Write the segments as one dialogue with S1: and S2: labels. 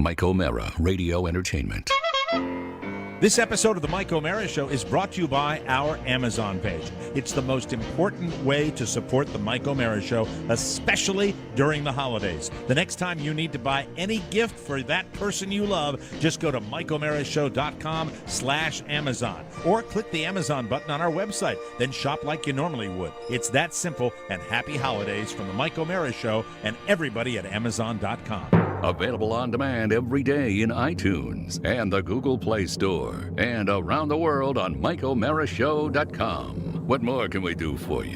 S1: Mike O'Mara, Radio Entertainment.
S2: This episode of the Mike O'Mara Show is brought to you by our Amazon page. It's the most important way to support the Mike O'Mara Show, especially during the holidays. The next time you need to buy any gift for that person you love, just go to MikeO'MaraShow.com/Amazon or click the Amazon button on our website. Then shop like you normally would. It's that simple, and happy holidays from the Mike O'Mara Show and everybody at Amazon.com.
S1: Available on demand every day in iTunes and the Google Play Store and around the world on MikeO'MaraShow.com. What more can we do for you?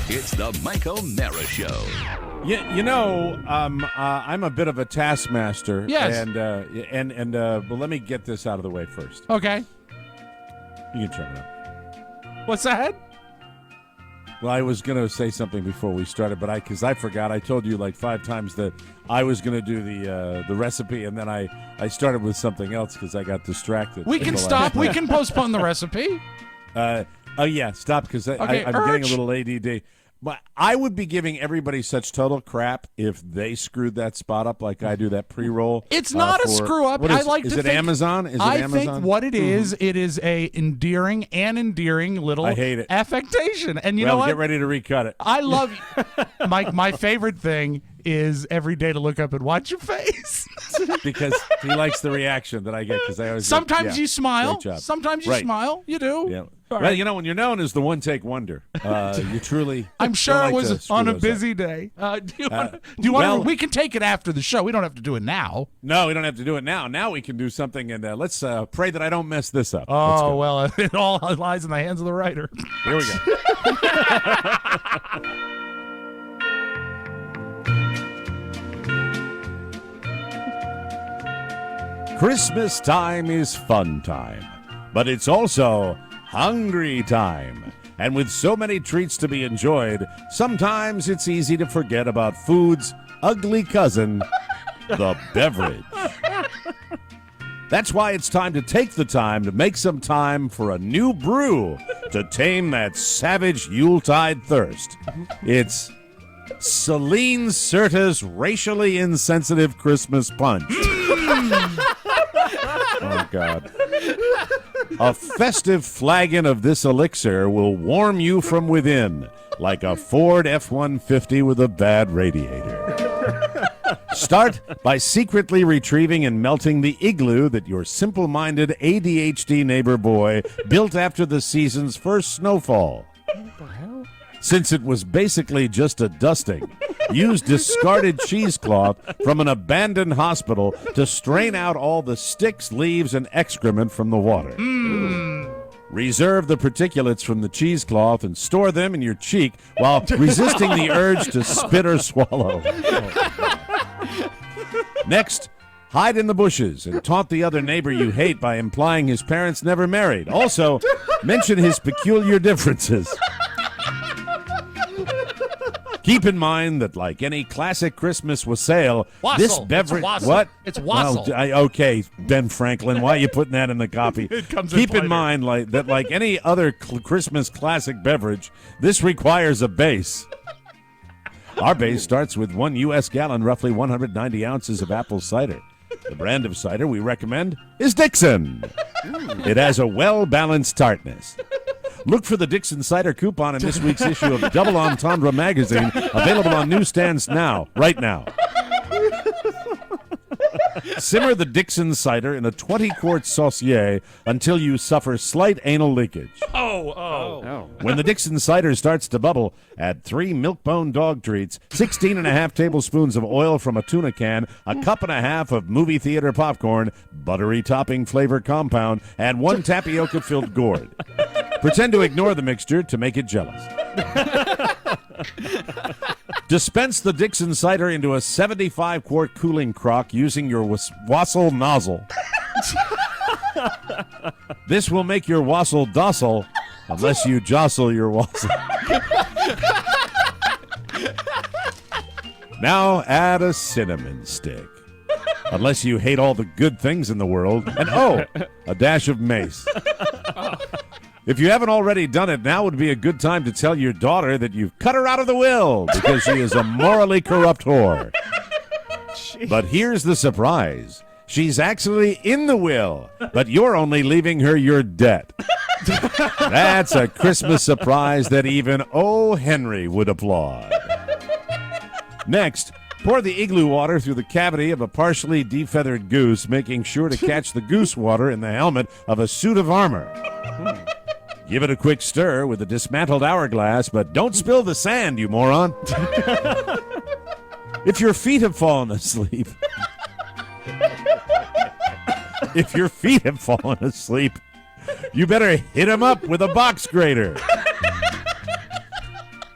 S1: It's the Mike O'Mara Show.
S3: I'm a bit of a taskmaster.
S4: Yes.
S3: But let me get this out of the way first.
S4: Okay.
S3: You can turn it up.
S4: What's that?
S3: Well, I was going to say something before we started, but because I forgot. I told you like 5 times that I was going to do the recipe, and then I started with something else because I got distracted.
S4: We can stop. We can postpone the recipe.
S3: Yeah, stop because I'm getting a little ADD. But I would be giving everybody such total crap if they screwed that spot up like I do that pre-roll.
S4: It's not a screw up.
S3: Is it Amazon?
S4: I think what it is, it is a endearing little
S3: I hate it.
S4: affectation. And you know what?
S3: Get ready to recut it.
S4: I love my favorite thing is every day to look up and watch your face.
S3: Because he likes the reaction that I get. Because I always
S4: sometimes you smile.
S3: Great job.
S4: Sometimes you smile. You do.
S3: Yeah.
S4: All
S3: well,
S4: right.
S3: when you're known as the one-take wonder, you truly.
S4: I'm sure
S3: like
S4: it was on a busy day. Do you want? We can take it after the show. We don't have to do it now.
S3: No, we don't have to do it now. Now we can do something, and let's pray that I don't mess this up.
S4: Oh well, it all lies in the hands of the writer.
S3: Here we go. Christmas time is fun time, but it's also hungry time. And with so many treats to be enjoyed, sometimes it's easy to forget about food's ugly cousin, the beverage. That's why it's time to take the time to make some time for a new brew to tame that savage Yuletide thirst. It's Celine Serta's racially insensitive Christmas punch. Oh, God. A festive flagon of this elixir will warm you from within like a Ford F-150 with a bad radiator. Start by secretly retrieving and melting the igloo that your simple-minded ADHD neighbor boy built after the season's first snowfall.
S4: What the hell?
S3: Since it was basically just a dusting, use discarded cheesecloth from an abandoned hospital to strain out all the sticks, leaves, and excrement from the water. Reserve the particulates from the cheesecloth and store them in your cheek while resisting the urge to spit or swallow. Next, hide in the bushes and taunt the other neighbor you hate by implying his parents never married. Also, mention his peculiar differences. Keep in mind that, like any classic Christmas wassail, this beverage... What?
S4: It's wassail.
S3: Okay, Ben Franklin, why are you putting that in the copy? Keep in mind that, like any other Christmas classic beverage, this requires a base. Our base starts with 1 U.S. gallon, roughly 190 ounces of apple cider. The brand of cider we recommend is Dixon. It has a well-balanced tartness. Look for the Dixon Cider coupon in this week's issue of Double Entendre magazine, available on newsstands right now. Simmer the Dixon cider in a 20-quart saucier until you suffer slight anal leakage.
S4: Oh.
S3: When the Dixon cider starts to bubble, add 3 Milk-Bone dog treats, 16.5 tablespoons of oil from a tuna can, a cup and a half of movie theater popcorn, buttery topping flavor compound, and 1 tapioca-filled gourd. Pretend to ignore the mixture to make it jealous. Dispense the Dixon cider into a 75-quart cooling crock using your wassail nozzle. This will make your wassail docile unless you jostle your wassail. Now add a cinnamon stick. Unless you hate all the good things in the world. And a dash of mace. If you haven't already done it, now would be a good time to tell your daughter that you've cut her out of the will because she is a morally corrupt whore. But here's the surprise. She's actually in the will, but you're only leaving her your debt. That's a Christmas surprise that even O. Henry would applaud. Next, pour the igloo water through the cavity of a partially defeathered goose, making sure to catch the goose water in the helmet of a suit of armor. Give it a quick stir with a dismantled hourglass, but don't spill the sand, you moron. If your feet have fallen asleep... If your feet have fallen asleep, you better hit them up with a box grater.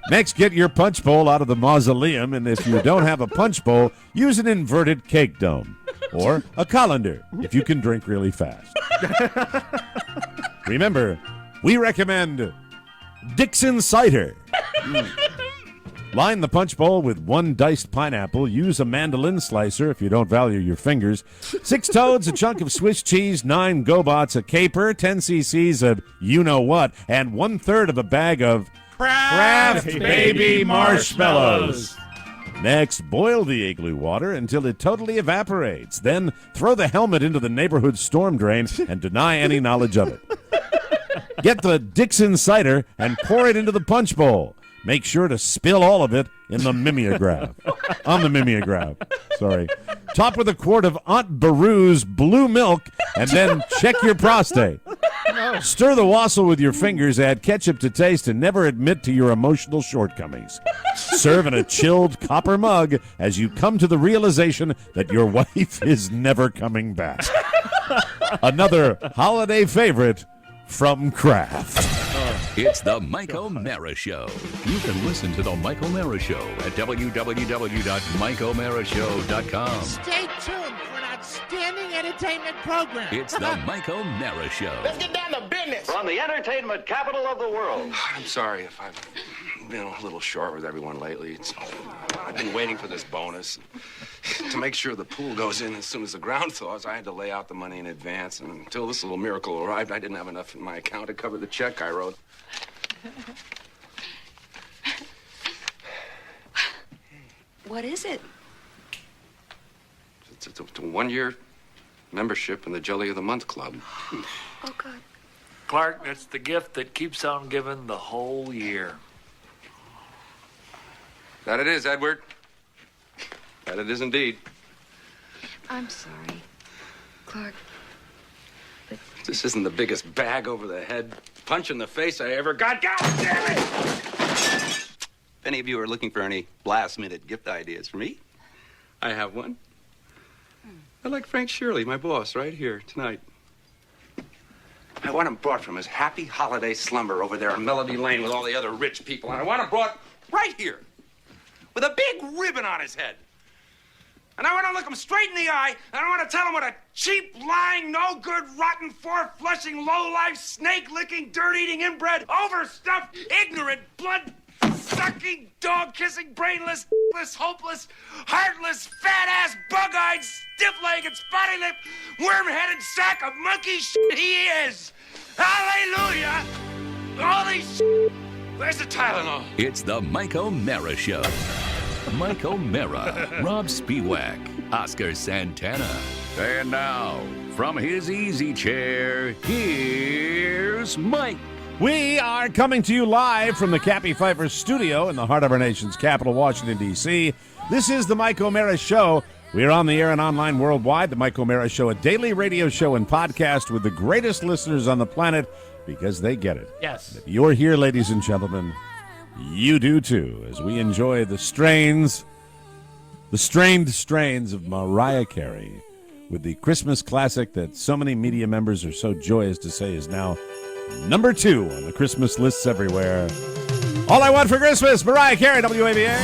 S3: Next, get your punch bowl out of the mausoleum, and if you don't have a punch bowl, use an inverted cake dome or a colander if you can drink really fast. Remember, we recommend Dixon cider. Line the punch bowl with 1 diced pineapple. Use a mandolin slicer if you don't value your fingers. 6 toads, a chunk of Swiss cheese, 9 GoBots, a caper, 10 cc's of you-know-what, and 1/3 of a bag of Kraft Baby Marshmallows. Next, boil the igloo water until it totally evaporates. Then throw the helmet into the neighborhood storm drain and deny any knowledge of it. Get the Dixon cider and pour it into the punch bowl. Make sure to spill all of it in the mimeograph. On the mimeograph. Sorry. Top with a quart of Aunt Beru's blue milk and then check your prostate. Stir the wassail with your fingers, add ketchup to taste, and never admit to your emotional shortcomings. Serve in a chilled copper mug as you come to the realization that your wife is never coming back. Another holiday favorite from Kraft.
S1: It's the Mike O'Mara Show. You can listen to the Mike O'Mara Show at www.mikeomarashow.com.
S5: Stay tuned for an outstanding entertainment program.
S1: It's the Mike O'Mara Show.
S5: Let's get down to business.
S6: From the entertainment capital of the world.
S7: I'm sorry if I've been a little short with everyone lately. I've been waiting for this bonus. To make sure the pool goes in as soon as the ground thaws, I had to lay out the money in advance. And until this little miracle arrived, I didn't have enough in my account to cover the check I wrote.
S8: What is it?
S7: It's a 1-year membership in the Jelly of the Month Club.
S8: Oh, God.
S9: Clark, that's the gift that keeps on giving the whole year.
S7: That it is, Edward. That it is indeed.
S8: I'm sorry. Clark.
S7: This isn't the biggest bag over the head punch in the face I ever got. God damn it! If any of you are looking for any last-minute gift ideas for me, I have one. I like Frank Shirley, my boss, right here tonight. I want him brought from his happy holiday slumber over there on Melody Lane with all the other rich people, and I want him brought right here with a big ribbon on his head. And I want to look him straight in the eye, and I want to tell him what a cheap, lying, no-good, rotten, four-flushing, low-life, snake-licking, dirt-eating, inbred, overstuffed, ignorant, blood-sucking, dog-kissing, brainless, hopeless, heartless, fat-ass, bug-eyed, stiff-legged, spotty-lipped, worm-headed sack of monkey shit he is. Hallelujah! Holy shit! Where's the Tylenol?
S1: It's the Mike O'Mara Show. Mike O'Mara, Rob Spiewak, Oscar Santana. And now, from his easy chair, here's Mike.
S3: We are coming to you live from the Cappy Pfeiffer studio in the heart of our nation's capital, Washington, D.C. This is the Mike O'Mara Show. We are on the air and online worldwide. The Mike O'Mara Show, a daily radio show and podcast with the greatest listeners on the planet because they get it.
S4: Yes.
S3: If you're here, ladies and gentlemen, you do too, as we enjoy the strained strains of Mariah Carey with the Christmas classic that so many media members are so joyous to say is now number 2 on the Christmas lists everywhere. All I Want for Christmas, Mariah Carey, WABA.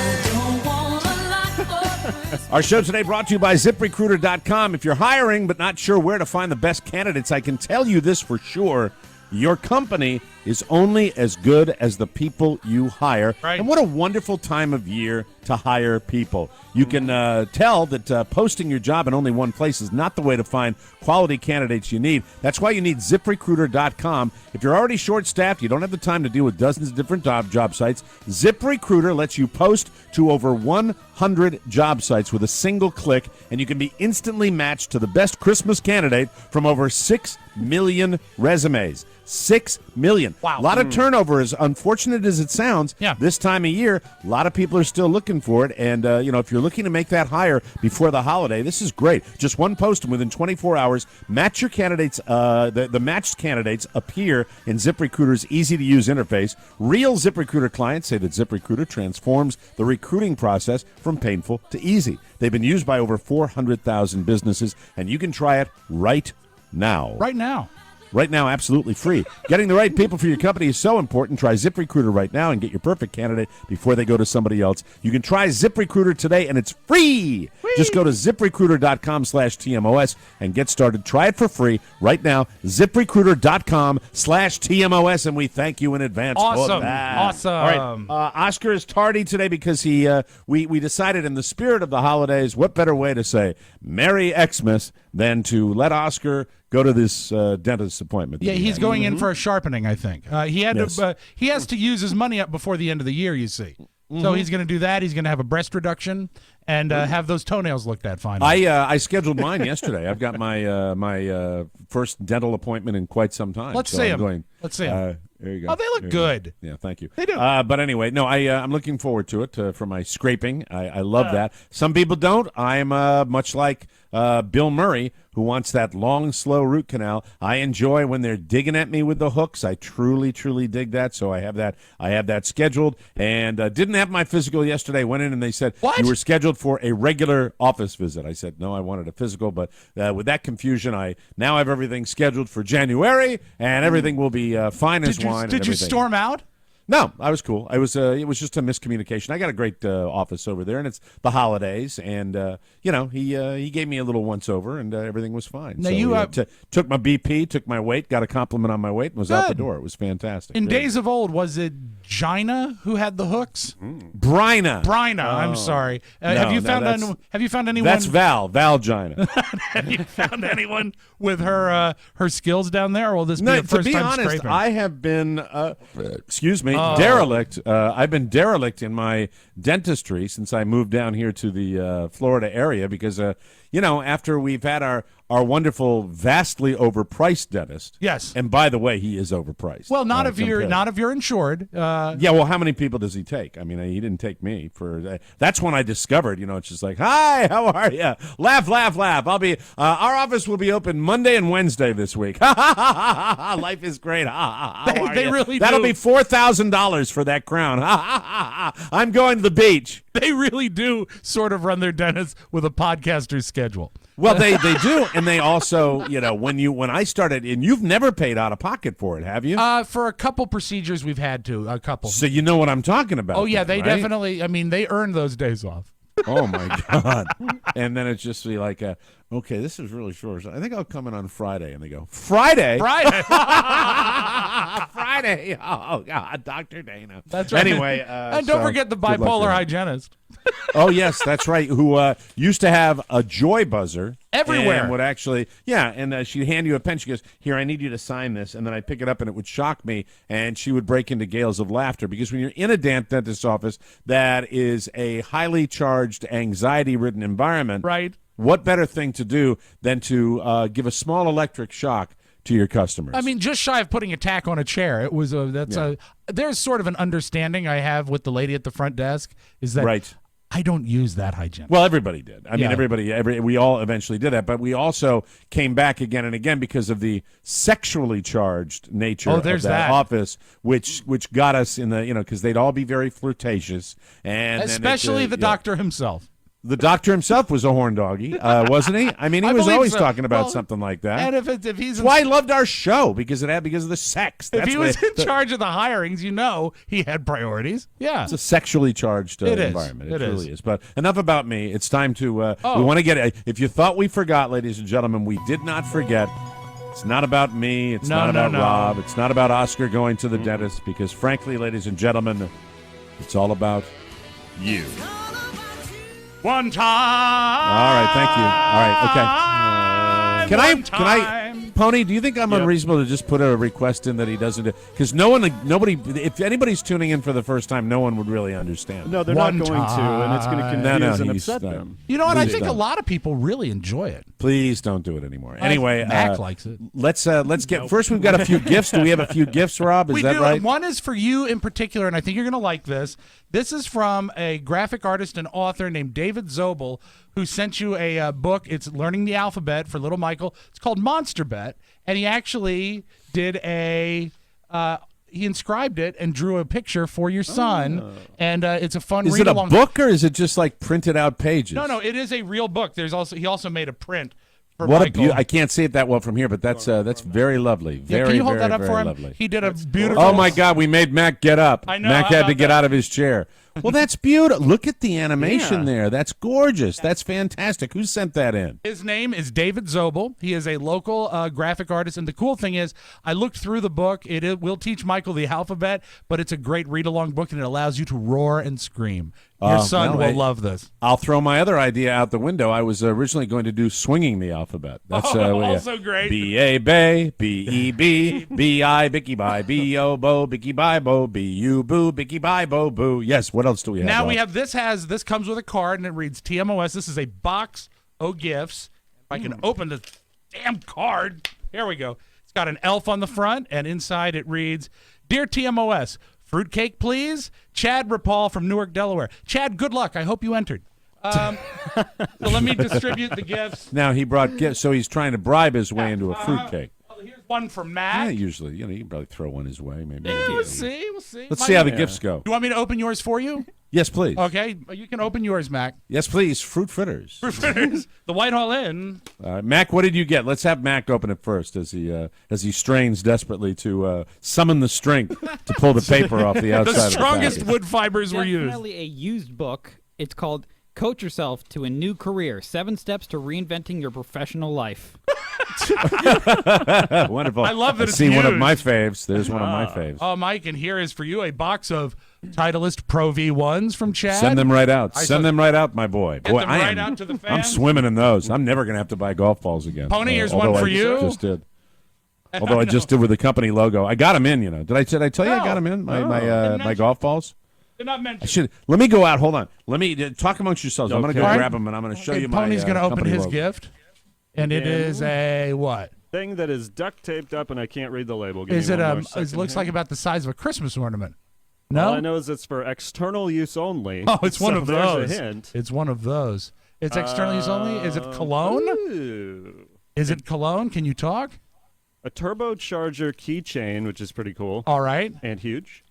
S3: Our show today brought to you by ZipRecruiter.com. If you're hiring but not sure where to find the best candidates, I can tell you this for sure. Your company is only as good as the people you hire.
S4: Right.
S3: And what a wonderful time of year to hire people. You can tell that posting your job in only one place is not the way to find quality candidates you need. That's why you need ZipRecruiter.com. If you're already short-staffed, you don't have the time to deal with dozens of different job sites, ZipRecruiter lets you post to over 100 job sites with a single click, and you can be instantly matched to the best Christmas candidate from over 6 million resumes. 6 million.
S4: Wow.
S3: A lot of turnover, as unfortunate as it sounds.
S4: Yeah.
S3: This time of year, a lot of people are still looking for it. And, if you're looking to make that hire before the holiday, this is great. Just one post, and within 24 hours, match your candidates. The matched candidates appear in ZipRecruiter's easy-to-use interface. Real ZipRecruiter clients say that ZipRecruiter transforms the recruiting process from painful to easy. They've been used by over 400,000 businesses, and you can try it right now.
S4: Right now.
S3: Right now, absolutely free. Getting the right people for your company is so important. Try ZipRecruiter right now and get your perfect candidate before they go to somebody else. You can try ZipRecruiter today, and it's free. Just go to ZipRecruiter.com/TMOS and get started. Try it for free right now. ZipRecruiter.com/TMOS, and we thank you in advance for that.
S4: Awesome.
S3: All right. Oscar is tardy today because we decided in the spirit of the holidays, what better way to say Merry Xmas than to let Oscar go to this dentist appointment.
S4: Yeah, he's going in for a sharpening, I think. He has to use his money up before the end of the year, you see. So he's going to do that. He's going to have a breast reduction and have those toenails looked at finally.
S3: I scheduled mine yesterday. I've got my first dental appointment in quite some time.
S4: Let's see him. Let's see him.
S3: There you go.
S4: Oh, they look good.
S3: Yeah, thank you.
S4: They do.
S3: But anyway, no, I'm looking forward to it for my scraping. I love that. Some people don't. I'm much like Bill Murray, who wants that long, slow root canal. I enjoy when they're digging at me with the hooks. I truly, truly dig that. So I have that scheduled, and didn't have my physical yesterday. Went in and they said,
S4: what?
S3: You were scheduled for a regular office visit. I said, no, I wanted a physical, but with that confusion, I now have everything scheduled for January, and everything will be fine as wine.
S4: Did you storm out?
S3: No, I was cool. It was just a miscommunication. I got a great office over there, and it's the holidays, and he gave me a little once over, and everything was fine.
S4: Now
S3: so took my BP, took my weight, got a compliment on my weight, and was out the door. It was fantastic.
S4: In days of old, was it Gina who had the hooks?
S3: Bryna.
S4: I'm sorry. Have you found anyone?
S3: That's Val Gina.
S4: Have you found anyone with her skills down there? Or will this be the first
S3: to be
S4: time
S3: honest,
S4: scraping?
S3: I have been derelict. I've been derelict in my dentistry since I moved down here to the Florida area because after we've had our wonderful, vastly overpriced dentist.
S4: Yes.
S3: And by the way, he is overpriced.
S4: Well, not if you're insured.
S3: Yeah. Well, how many people does he take? I mean, he didn't take me for. That's when I discovered. It's just like, hi, how are you? Laugh, laugh, laugh. I'll be. Our office will be open Monday and Wednesday this week. Life is great.
S4: They really.
S3: That'll be $4,000 for that crown. I'm going to the beach.
S4: They really do sort of run their dentist with a podcaster's schedule.
S3: Well, they do, and they also, when I started, and you've never paid out of pocket for it, have you?
S4: For a couple procedures, we've had to, a couple.
S3: So you know what I'm talking about.
S4: Oh, yeah,
S3: then,
S4: they
S3: right?
S4: definitely, they earned those days off.
S3: Oh, my God. And then it's just be like, okay, this is really short. I think I'll come in on Friday. And they go, Friday?
S4: Friday.
S3: Friday. Oh, God, Dr. Dana.
S4: That's right.
S3: Anyway.
S4: And don't forget the bipolar hygienist.
S3: Oh, yes, that's right, who used to have a joy buzzer.
S4: Everywhere.
S3: And would actually, and she'd hand you a pen. She goes, here, I need you to sign this. And then I'd pick it up, and it would shock me, and she would break into gales of laughter. Because when you're in a dentist's office that is a highly charged, anxiety-ridden environment,
S4: right?
S3: What better thing to do than to give a small electric shock to your customers?
S4: Just shy of putting a tack on a chair. It was there's sort of an understanding I have with the lady at the front desk is that
S3: right.
S4: I don't use that hygiene.
S3: Well, everybody did. I mean, we all eventually did that, but we also came back again and again because of the sexually charged nature of that office, which got us in the, because they'd all be very flirtatious, and
S4: especially the doctor himself.
S3: The doctor himself was a horn doggy, wasn't he? I mean, he was always talking about something like that.
S4: And if he's,
S3: that's why I loved our show because of the sex.
S4: If he was in charge of the hirings, he had priorities. Yeah,
S3: it's a sexually charged environment. It really is. But enough about me. It's time to. We want to get. If you thought we forgot, ladies and gentlemen, we did not forget. It's not about me. It's
S4: No,
S3: not
S4: no,
S3: about
S4: no.
S3: Rob. It's not about Oscar going to the dentist because, frankly, ladies and gentlemen, it's all about you.
S4: One time.
S3: All right, thank you. All right, okay. Can I, Pony? Do you think I'm unreasonable to just put a request in that he doesn't do? Because nobody, if anybody's tuning in for the first time, no one would really understand.
S10: No, they're not going to, and it's going to confuse and upset
S3: not.
S10: them.
S4: You know what? I
S3: Please
S4: think
S3: don't.
S4: a lot of people really enjoy it.
S3: Please don't do it anymore. Anyway,
S4: Mac likes it.
S3: Let's get first. We've got a few gifts. Do we have a few gifts, Rob? Is
S4: We
S3: that
S4: do.
S3: right?
S4: And one is for you in particular, and I think you're going to like this. This is from a graphic artist and author named David Zobel, who sent you a book. It's Learning the Alphabet for Little Michael. It's called Monster Bet, and he actually did he inscribed it and drew a picture for your son, and it's a fun
S3: Is
S4: read
S3: it a
S4: along.
S3: book or is it just like printed out pages?
S4: No, it is a real book. He also made a print for
S3: What
S4: Michael.
S3: I can't see it that well from here, but that's very lovely. Very,
S4: can you hold
S3: very,
S4: that up
S3: very
S4: for him?
S3: lovely.
S4: He did a beautiful.
S3: Oh my God! We made Mac get up.
S4: I know,
S3: Mac
S4: how
S3: had to
S4: about
S3: get
S4: that?
S3: out of his chair. Well, that's beautiful. Look at the animation there. That's gorgeous. That's fantastic. Who sent that in?
S4: His name is David Zobel. He is a local graphic artist, and the cool thing is, I looked through the book. It will teach Michael the alphabet, but it's a great read-along book, and it allows you to roar and scream. Your son will love this.
S3: I'll throw my other idea out the window. I was originally going to do swinging the alphabet. That's
S4: also great.
S3: B-A, bay, B-E-B, B-I, bicky, bye, B-O, bo, bicky, bye, bo, B-U, boo, bicky, bye, bo, boo. Yes, what else do we have?
S4: Now
S3: Rob?
S4: we have this comes with a card, and it reads TMOS. This is a box of gifts. If I can open the damn card. Here we go. It's got an elf on the front, and inside it reads, Dear TMOS, fruitcake, please. Chad Rapal from Newark, Delaware. Chad, good luck. I hope you entered. So let me distribute the gifts.
S3: Now he brought gifts, so he's trying to bribe his way into a fruitcake.
S4: Here's one for Matt.
S3: Yeah, usually, you can probably throw one his way. Maybe.
S4: We'll see.
S3: Let's see how the gifts go.
S4: You want me to open yours for you?
S3: Yes, please.
S4: Okay, you can open yours, Mac.
S3: Yes, please. Fruit fritters.
S4: The Whitehall Inn.
S3: Mac, what did you get? Let's have Mac open it first as he strains desperately to summon the strength to pull the paper off the outside.
S4: The strongest
S3: of the package.
S4: wood fibers were used.
S11: Definitely a used book. It's called Coach Yourself to a New Career: 7 Steps to Reinventing Your Professional Life.
S3: Wonderful.
S4: I love that
S3: I've
S4: it's
S3: seen one of
S4: used.
S3: my faves. There's one of my faves.
S4: Oh, Mike, and here is for you a box of Titleist Pro V1s from Chad.
S3: Send them right out. Send them right out, my boy.
S4: Get
S3: Boy,
S4: them
S3: I
S4: right
S3: am,
S4: out to the
S3: I'm
S4: fans.
S3: swimming in those. I'm never going to have to buy golf balls again.
S4: Pony, here's one
S3: although
S4: for
S3: I
S4: you.
S3: Just did. Although I just did with the company logo. I got them in, Did I tell you I got them in? My golf balls?
S4: Did not mention.
S3: I should. Let me go out. Hold on. Let me talk amongst yourselves. I'm going to go
S4: Okay.
S3: grab them, and I'm going to show you my
S4: Pony's going to open
S3: company
S4: his
S3: logo.
S4: gift, and it is a what?
S10: Thing that is duct taped up, and I can't read the label. Give
S4: Is
S10: me
S4: it
S10: one
S4: a?
S10: more
S4: It
S10: second
S4: looks
S10: here.
S4: like about the size of a Christmas ornament.
S10: All I
S4: No.
S10: know is it's for external use only.
S4: Oh, it's one
S10: so
S4: of
S10: there's
S4: those.
S10: a hint.
S4: It's one of those. It's external use only. Is it cologne?
S10: Ooh.
S4: Is it cologne? Can you talk?
S10: A turbocharger keychain, which is pretty cool
S4: All right.
S10: and huge.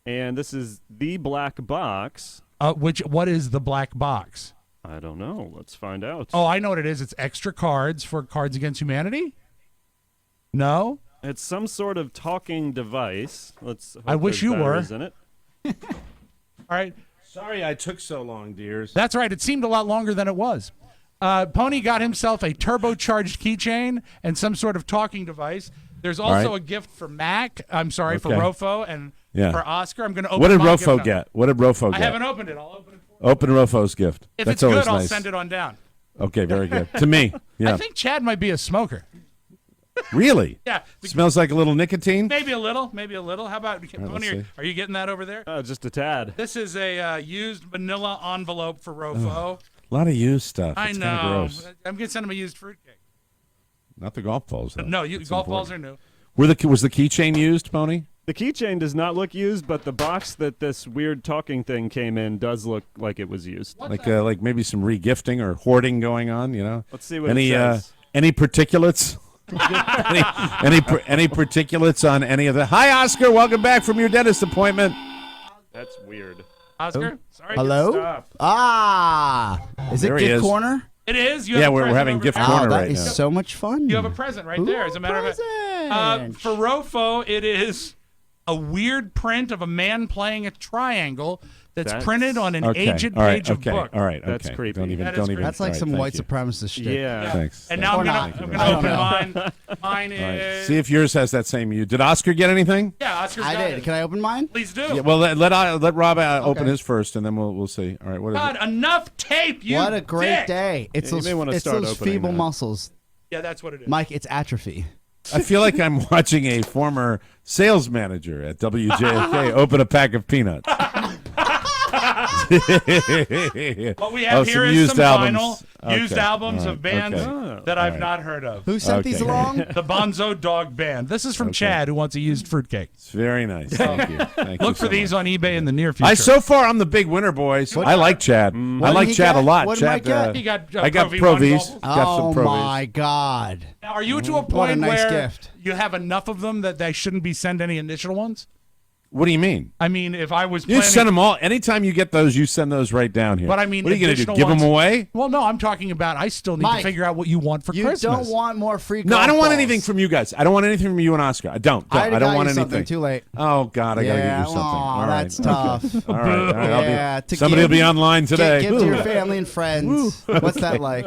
S10: And this is the black box.
S4: What is the black box?
S10: I don't know. Let's find out.
S4: Oh, I know what it is. It's extra cards for Cards Against Humanity. No.
S10: It's some sort of talking device. Let's.
S4: I
S10: hope
S4: wish
S10: there's
S4: you were.
S10: batteries in it.
S4: All right.
S3: Sorry I took so long, dears.
S4: That's right. It seemed a lot longer than it was. Pony got himself a turbocharged keychain and some sort of talking device. There's also
S3: right.
S4: a gift for Mac. I'm sorry, for
S3: Okay.
S4: Rofo and for Oscar. I'm going to open
S3: What did
S4: my gift
S3: Rofo
S4: now.
S3: get? What did Rofo
S4: I
S3: get?
S4: haven't opened it. I'll open it for you.
S3: Open Rofo's gift.
S4: If
S3: That's
S4: it's
S3: always
S4: good, I'll
S3: nice.
S4: send it on down.
S3: Okay, very good. To me, yeah.
S4: I think Chad might be a smoker.
S3: Really?
S4: Yeah.
S3: Smells like a little nicotine?
S4: Maybe a little. How about
S3: let's
S4: Pony?
S3: see.
S4: Are you getting that over there?
S10: Just a tad.
S4: This is a used manila envelope for Rofo.
S3: A lot of used stuff.
S4: I
S3: It's
S4: know.
S3: kinda gross.
S4: I'm going to send him a used fruitcake.
S3: Not the golf balls, though.
S4: No,
S3: That's
S4: golf balls
S3: important.
S4: are new.
S3: Was the keychain used, Pony?
S10: The keychain does not look used, but the box that this weird talking thing came in does look like it was used.
S3: Like maybe some regifting or hoarding going on,
S10: Let's see what
S3: any
S10: it says.
S3: any particulates? any particulates on any of the? Hi, Oscar. Welcome back from your dentist appointment.
S10: That's weird.
S4: Oscar? Sorry.
S12: Hello?
S10: Stop.
S12: Is it
S3: There he
S12: gift
S3: is.
S12: corner?
S4: It is. You
S3: Yeah,
S4: have a
S3: we're
S4: present
S3: having
S4: over
S3: gift
S4: there.
S3: corner
S12: that
S3: right
S12: is
S3: now.
S12: so much fun.
S4: You have a present right there. As a matter of fact,
S12: present.
S4: for Rofo, it is a weird print of a man playing a triangle that's printed on an aged page of book.
S3: All right,
S10: That's creepy.
S3: Don't even.
S13: That's like some white supremacist shit.
S10: Yeah.
S3: Thanks.
S4: And now I'm gonna open mine. Mine is.
S3: See if yours has that same you. Did Oscar get anything?
S4: Yeah, Oscar's
S13: I
S4: got
S13: did.
S4: it.
S13: Can I open mine?
S4: Please do.
S3: Yeah, well, let Rob open his first, and then we'll see. All right, what is
S4: God,
S3: it?
S4: enough tape. You
S13: What a great
S4: dick.
S13: day! It's
S10: Yeah, you
S13: those,
S10: may wanna
S13: it's
S10: start
S13: those
S10: opening
S13: feeble
S10: that.
S13: muscles,
S4: Yeah, that's what it is.
S13: Mike. It's atrophy.
S3: I feel like I'm watching a former sales manager at WJFK open a pack of peanuts.
S4: What we have here is some vinyl, used albums of bands that I've not heard of.
S13: Who sent these along?
S4: The Bonzo Dog Band. This is from Chad, who wants a used fruitcake.
S3: It's very nice. Thank you. Thank you
S4: Look for
S3: so
S4: these
S3: much.
S4: on eBay in the near future.
S3: So far, I'm the big winner, boys. I like Chad. I like Chad a lot.
S13: What did Mike
S3: Chad,
S13: get?
S4: He got
S3: I got
S4: Pro V1
S3: Pro V's.
S4: goggles.
S3: Got some Pro V's.
S13: My God!
S4: Now, are you to a
S13: What a
S4: point
S13: nice
S4: where
S13: gift.
S4: you have enough of them that they shouldn't be sent any initial ones?
S3: What do you mean?
S4: I mean, if I was
S3: You
S4: planning...
S3: send them all. Anytime you get those, you send those right down here.
S4: But I mean,
S3: what are you going to do?
S4: additional
S3: Give
S4: ones-
S3: them away?
S4: Well, no, I'm talking about I still need
S13: Mike,
S4: to figure out what you want for
S13: You
S4: Christmas.
S13: don't want more free.
S3: No, I don't
S13: golf
S3: want
S13: balls.
S3: anything from you guys. I don't want anything from you and Oscar. I don't.
S13: I already
S3: I don't
S13: got
S3: want
S13: you
S3: anything.
S13: something. Too late.
S3: Oh God, I gotta get
S13: Yeah,
S3: you something.
S13: aw,
S3: All right.
S13: that's tough.
S3: All right. I'll be-
S13: Yeah, to
S3: somebody
S13: give-
S3: will be online today.
S13: Give to your family and friends. What's that like?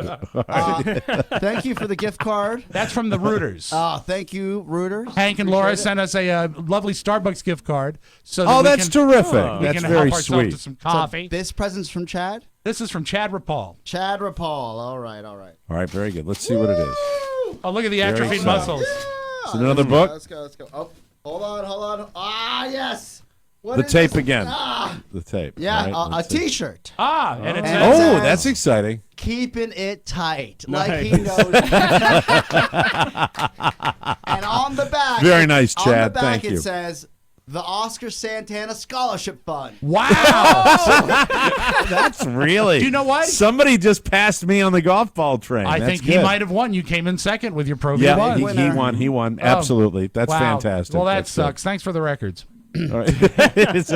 S13: Thank you for the gift card.
S4: That's from the Rooters.
S13: Oh, thank you, Rooters.
S4: Hank and Laura
S13: Appreciate it.
S4: sent us a lovely Starbucks gift card. So that
S3: Oh,
S4: we
S3: that's
S4: can,
S3: terrific.
S4: We
S3: That's
S4: can
S3: very
S4: help ourselves
S3: sweet.
S4: to some coffee.
S13: So this present's from Chad?
S4: This is from Chad Rapal.
S13: Chad Rapal. All right.
S3: All right. Very good. Let's see what it is.
S4: Oh, look at the
S3: Very
S4: atrophied
S3: exciting.
S4: muscles.
S3: Is it another book?
S13: Let's go. Oh, hold on. Ah, yes. What
S3: The
S13: is
S3: tape
S13: this?
S3: again.
S13: Ah.
S3: The tape.
S13: Yeah,
S3: All right,
S13: a T-shirt.
S4: Ah, and it
S13: And
S4: says...
S13: it says,
S3: that's exciting.
S13: Keeping it tight,
S10: Nice.
S13: like he knows. And on the back,
S3: Very nice,
S13: On
S3: Chad.
S13: the back,
S3: Thank
S13: it
S3: you.
S13: says the Oscar Santana Scholarship Fund.
S4: Wow.
S3: That's really.
S4: Do you know what?
S3: Somebody just passed me on the golf ball train.
S4: I
S3: That's
S4: think he
S3: good.
S4: might have won. You came in second with your Pro
S3: Yeah,
S4: V1.
S3: he won. Absolutely. That's
S4: Wow.
S3: fantastic.
S4: Well, that
S3: That's good.
S4: sucks. Thanks for the records.
S3: All right. is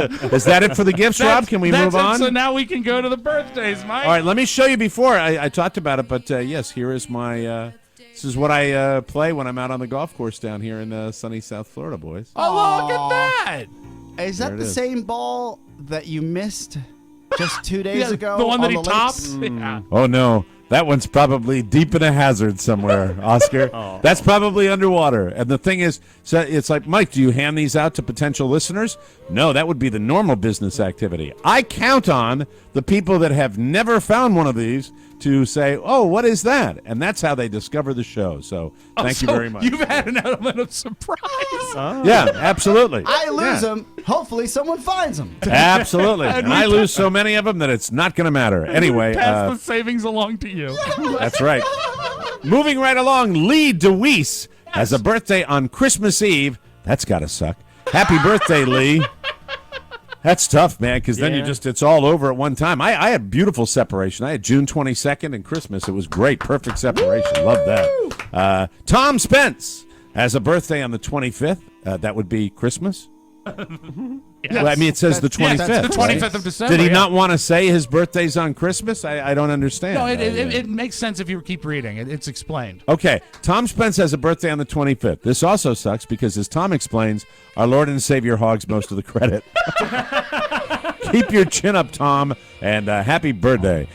S3: that it for the gifts, Rob? Can we move on?
S4: So now we can go to the birthdays, Mike.
S3: All right, let me show you before. I talked about it, but yes, here is my. This is what I play when I'm out on the golf course down here in sunny South Florida, boys.
S4: Oh, look at that.
S13: Is
S3: There
S13: that
S3: it
S13: the
S3: is.
S13: same ball that you missed just 2 days
S4: Yeah,
S13: ago?
S4: the one that he
S13: on the
S4: topped.
S13: links?
S4: Yeah.
S3: Oh no, that one's probably deep in a hazard somewhere, Oscar. That's probably underwater. And the thing is, so it's like, Mike, do you hand these out to potential listeners? No, that would be the normal business activity. I count on the people that have never found one of these to say, "Oh, what is that?" And that's how they discover the show. So thank you
S4: So
S3: very much.
S4: You've had an element of surprise.
S3: Yeah, absolutely.
S13: I lose
S3: Yeah.
S13: them. Hopefully, someone finds them.
S3: Absolutely. And I lose so many of them that it's not going to matter. Anyway,
S4: Pass the savings along to you.
S3: that's right. Moving right along, Lee DeWeese has a birthday on Christmas Eve. That's got to suck. Happy birthday, Lee. That's tough, man, because then it's all over at one time. I had beautiful separation. I had June 22nd and Christmas. It was great. Perfect separation. Love that. Tom Spence has a birthday on the 25th. That would be Christmas. Well, I mean, it says the 25th.
S4: Yes, it's the 25th
S3: right?
S4: of December.
S3: Did he
S4: yeah.
S3: not want to say his birthday's on Christmas? I don't understand.
S4: No, it makes sense if you keep reading. It's explained.
S3: Okay, Tom Spence has a birthday on the 25th. This also sucks because, as Tom explains, our Lord and Savior hogs most of the credit. Keep your chin up, Tom, and happy birthday.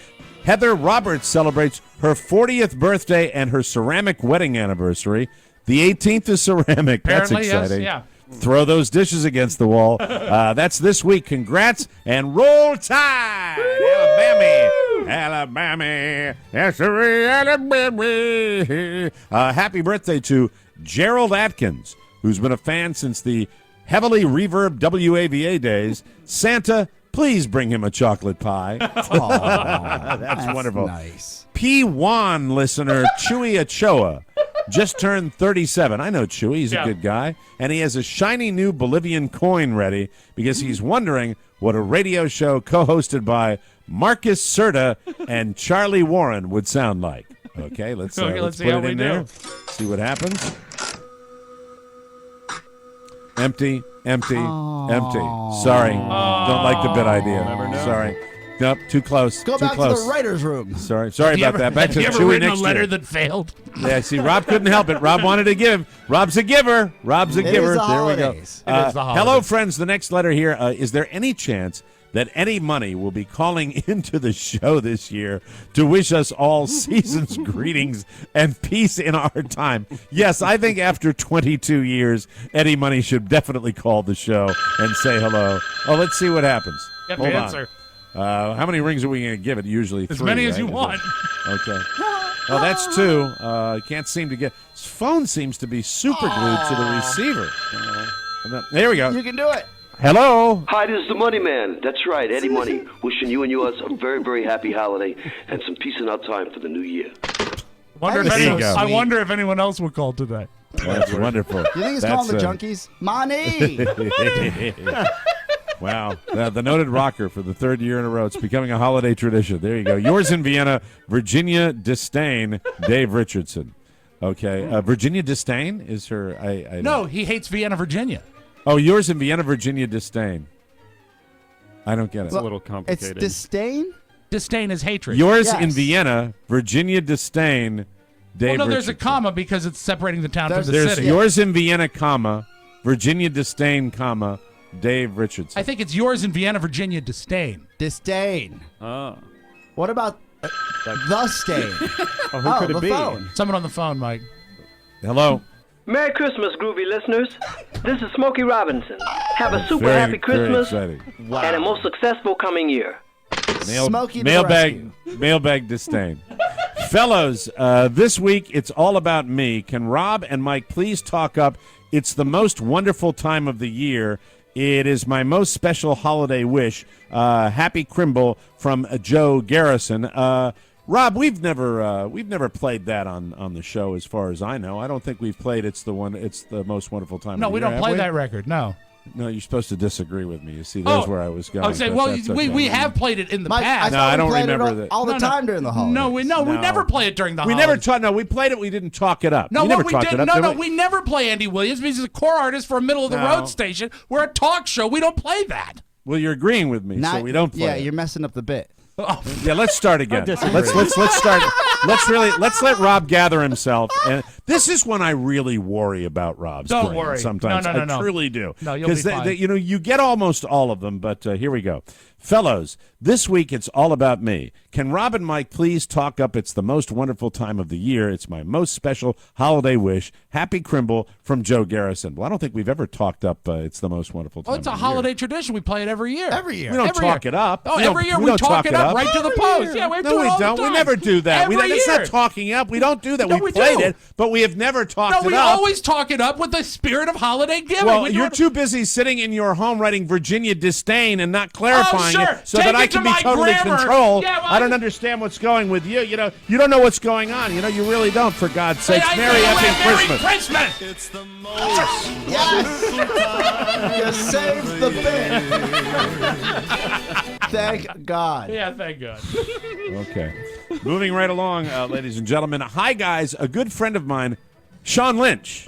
S3: Heather Roberts celebrates her 40th birthday and her ceramic wedding anniversary. The 18th is ceramic. That's
S4: Apparently, yes,
S3: exciting.
S4: yeah.
S3: Throw those dishes against the wall. That's this week. Congrats and roll tide, Alabama, Alabama, yes, sir, Alabama. Happy birthday to Gerald Atkins, who's been a fan since the heavily reverb WAVA days. Santa, please bring him a chocolate pie. That's wonderful.
S13: Nice.
S3: P1 listener Chewy Ochoa just turned 37. I know Chewy. He's a good guy. And he has a shiny new Bolivian coin ready because he's wondering what a radio show co-hosted by Marcus Serta and Charlie Warren would sound like. Okay, let's
S4: see
S3: put
S4: how
S3: it
S4: we
S3: in
S4: do.
S3: there. See what happens. Empty, empty, empty. Sorry. Don't like the bit idea. Sorry. Nope, too close.
S13: Go
S3: too
S13: back
S3: close.
S13: to the writer's room.
S3: Sorry
S4: Have you
S3: about
S4: ever-
S3: that. Back to
S4: have you ever
S3: Chewy
S4: written
S3: next
S4: a letter
S3: year.
S4: that failed?
S3: Yeah, see, Rob couldn't help it. Rob wanted to give. Rob's a giver. Rob's a
S13: It
S3: giver.
S13: is the
S3: There we go.
S13: holidays.
S4: It is the
S3: Hello,
S4: holidays.
S3: friends. The next letter here. Is there any chance that Eddie Money will be calling into the show this year to wish us all season's greetings and peace in our time? Yes, I think after 22 years, Eddie Money should definitely call the show and say hello. Oh, let's see what happens.
S4: Get
S3: Hold
S4: the
S3: on.
S4: answer.
S3: How many rings are we going to give it? Usually
S4: As
S3: three,
S4: many as
S3: right?
S4: you
S3: Is it-
S4: want.
S3: Okay. Well, that's two. Can't seem to get. His phone seems to be super glued to the receiver. There we go.
S13: You can do it.
S3: Hello.
S14: Hi, this is the Money Man. That's right, Eddie Money. Wishing you and yours a very, very happy holiday and some peace in our time for the new year.
S4: Wonder if
S13: That is
S4: anyone,
S13: so
S4: I
S13: sweet.
S4: wonder if anyone else will call today.
S3: That's wonderful.
S13: You think he's
S3: That's,
S13: calling the junkies? Money!
S3: Wow. The noted rocker for the third year in a row. It's becoming a holiday tradition. There you go. Yours in Vienna, Virginia Disdain, Dave Richardson. Okay. Virginia Disdain is her. I
S4: No, he hates Vienna, Virginia.
S3: Oh, yours in Vienna, Virginia Disdain. I don't get it.
S10: It's a little
S13: It's
S10: complicated.
S13: disdain?
S4: Disdain is hatred.
S3: Yours
S13: Yes.
S3: in Vienna, Virginia Disdain, Dave
S4: well, no, there's a
S3: Richardson.
S4: comma because it's separating the town from the
S3: There's
S4: city.
S3: yours in Vienna, comma, Virginia Disdain, comma, Dave Richardson.
S4: I think it's yours in Vienna, Virginia, disdain.
S13: Disdain.
S10: Oh.
S13: What about the stain?
S10: Oh, who could
S13: the
S10: it be?
S13: phone.
S4: Someone on the phone, Mike.
S3: Hello.
S14: Merry Christmas, groovy listeners. This is Smokey Robinson. Have a super
S3: Very-
S14: happy Christmas
S3: very exciting.
S14: and a most successful coming year.
S13: Smokey to the
S3: mailbag, mailbag disdain. Fellows, this week it's all about me. Can Rob and Mike please talk up? It's the most wonderful time of the year. It is my most special holiday wish. Happy Crimble from Joe Garrison. Rob, we've never played that on the show, as far as I know. I don't think we've played. It's the most wonderful time.
S4: No,
S3: of the
S4: we
S3: year,
S4: don't
S3: have
S4: play
S3: we?
S4: that record. No.
S3: No, you're supposed to disagree with me. You see, there's where I was going.
S4: I would say,
S3: but
S4: well,
S3: that's
S4: we
S3: okay.
S4: have played it in the
S13: Mike,
S4: past.
S3: No, I don't
S13: played
S3: remember
S13: it
S3: that.
S13: all the
S4: No,
S13: time during the holidays.
S4: No, we
S3: No.
S4: never play it during the
S3: We
S4: holidays.
S3: we played it. We didn't talk it up.
S4: No,
S3: we
S4: what
S3: never
S4: we
S3: talked
S4: did,
S3: it up. did
S4: we never play Andy Williams because he's a core artist for a middle of the
S3: No.
S4: road station. We're a talk show. We don't play that.
S3: Well, you're agreeing with me, so we don't play.
S13: Yeah,
S3: it.
S13: you're messing up the bit.
S3: Yeah, let's start again.
S10: disagree.
S3: Let's start. Let's let Rob gather himself. And this is when I really worry about Rob's
S4: Don't
S3: brain
S4: worry.
S3: sometimes.
S4: No,
S3: I truly do.
S4: No, you'll be fine.
S3: You get almost all of them, but here we go. Fellows, this week it's all about me. Can Rob and Mike please talk up? It's the most wonderful time of the year. It's my most special holiday wish. Happy Crimble from Joe Garrison. Well, I don't think we've ever talked up It's the most wonderful time
S4: Oh, it's a
S3: of the year.
S4: holiday tradition. We play it every year.
S13: Every year.
S3: We don't
S4: Every
S3: talk
S4: year.
S3: it up.
S4: Oh,
S3: We don't-
S4: every year
S3: we
S4: we
S3: don't
S4: talk it up right to the post. Yeah, we do
S3: No,
S4: it
S3: we
S4: all the
S3: don't. We
S4: time.
S3: never do that.
S4: Every
S3: That's
S4: year.
S3: not talking up. We don't do that.
S4: No,
S3: we
S4: we
S3: played
S4: do.
S3: it, but we have never talked
S4: No,
S3: it
S4: we
S3: up.
S4: always talk it up with the spirit of holiday giving.
S3: Well,
S4: We do
S3: you're
S4: it-
S3: too busy sitting in your home writing Virginia disdain and not clarifying
S4: sure.
S3: it so
S4: Take
S3: that I
S4: it to
S3: can be
S4: my
S3: totally
S4: grammar.
S3: controlled.
S4: Yeah, well,
S3: I don't understand what's going with you. You don't know what's going on. You really don't, for God's sake.
S4: I
S3: Merry
S4: say,
S3: effing
S4: Merry
S3: Christmas.
S4: Christmas.
S5: It's the most
S13: Yes! You saved the bit. Thank God.
S4: Yeah, thank God.
S3: Okay. Moving right along, ladies and gentlemen. Hi, guys. A good friend of mine, Sean Lynch,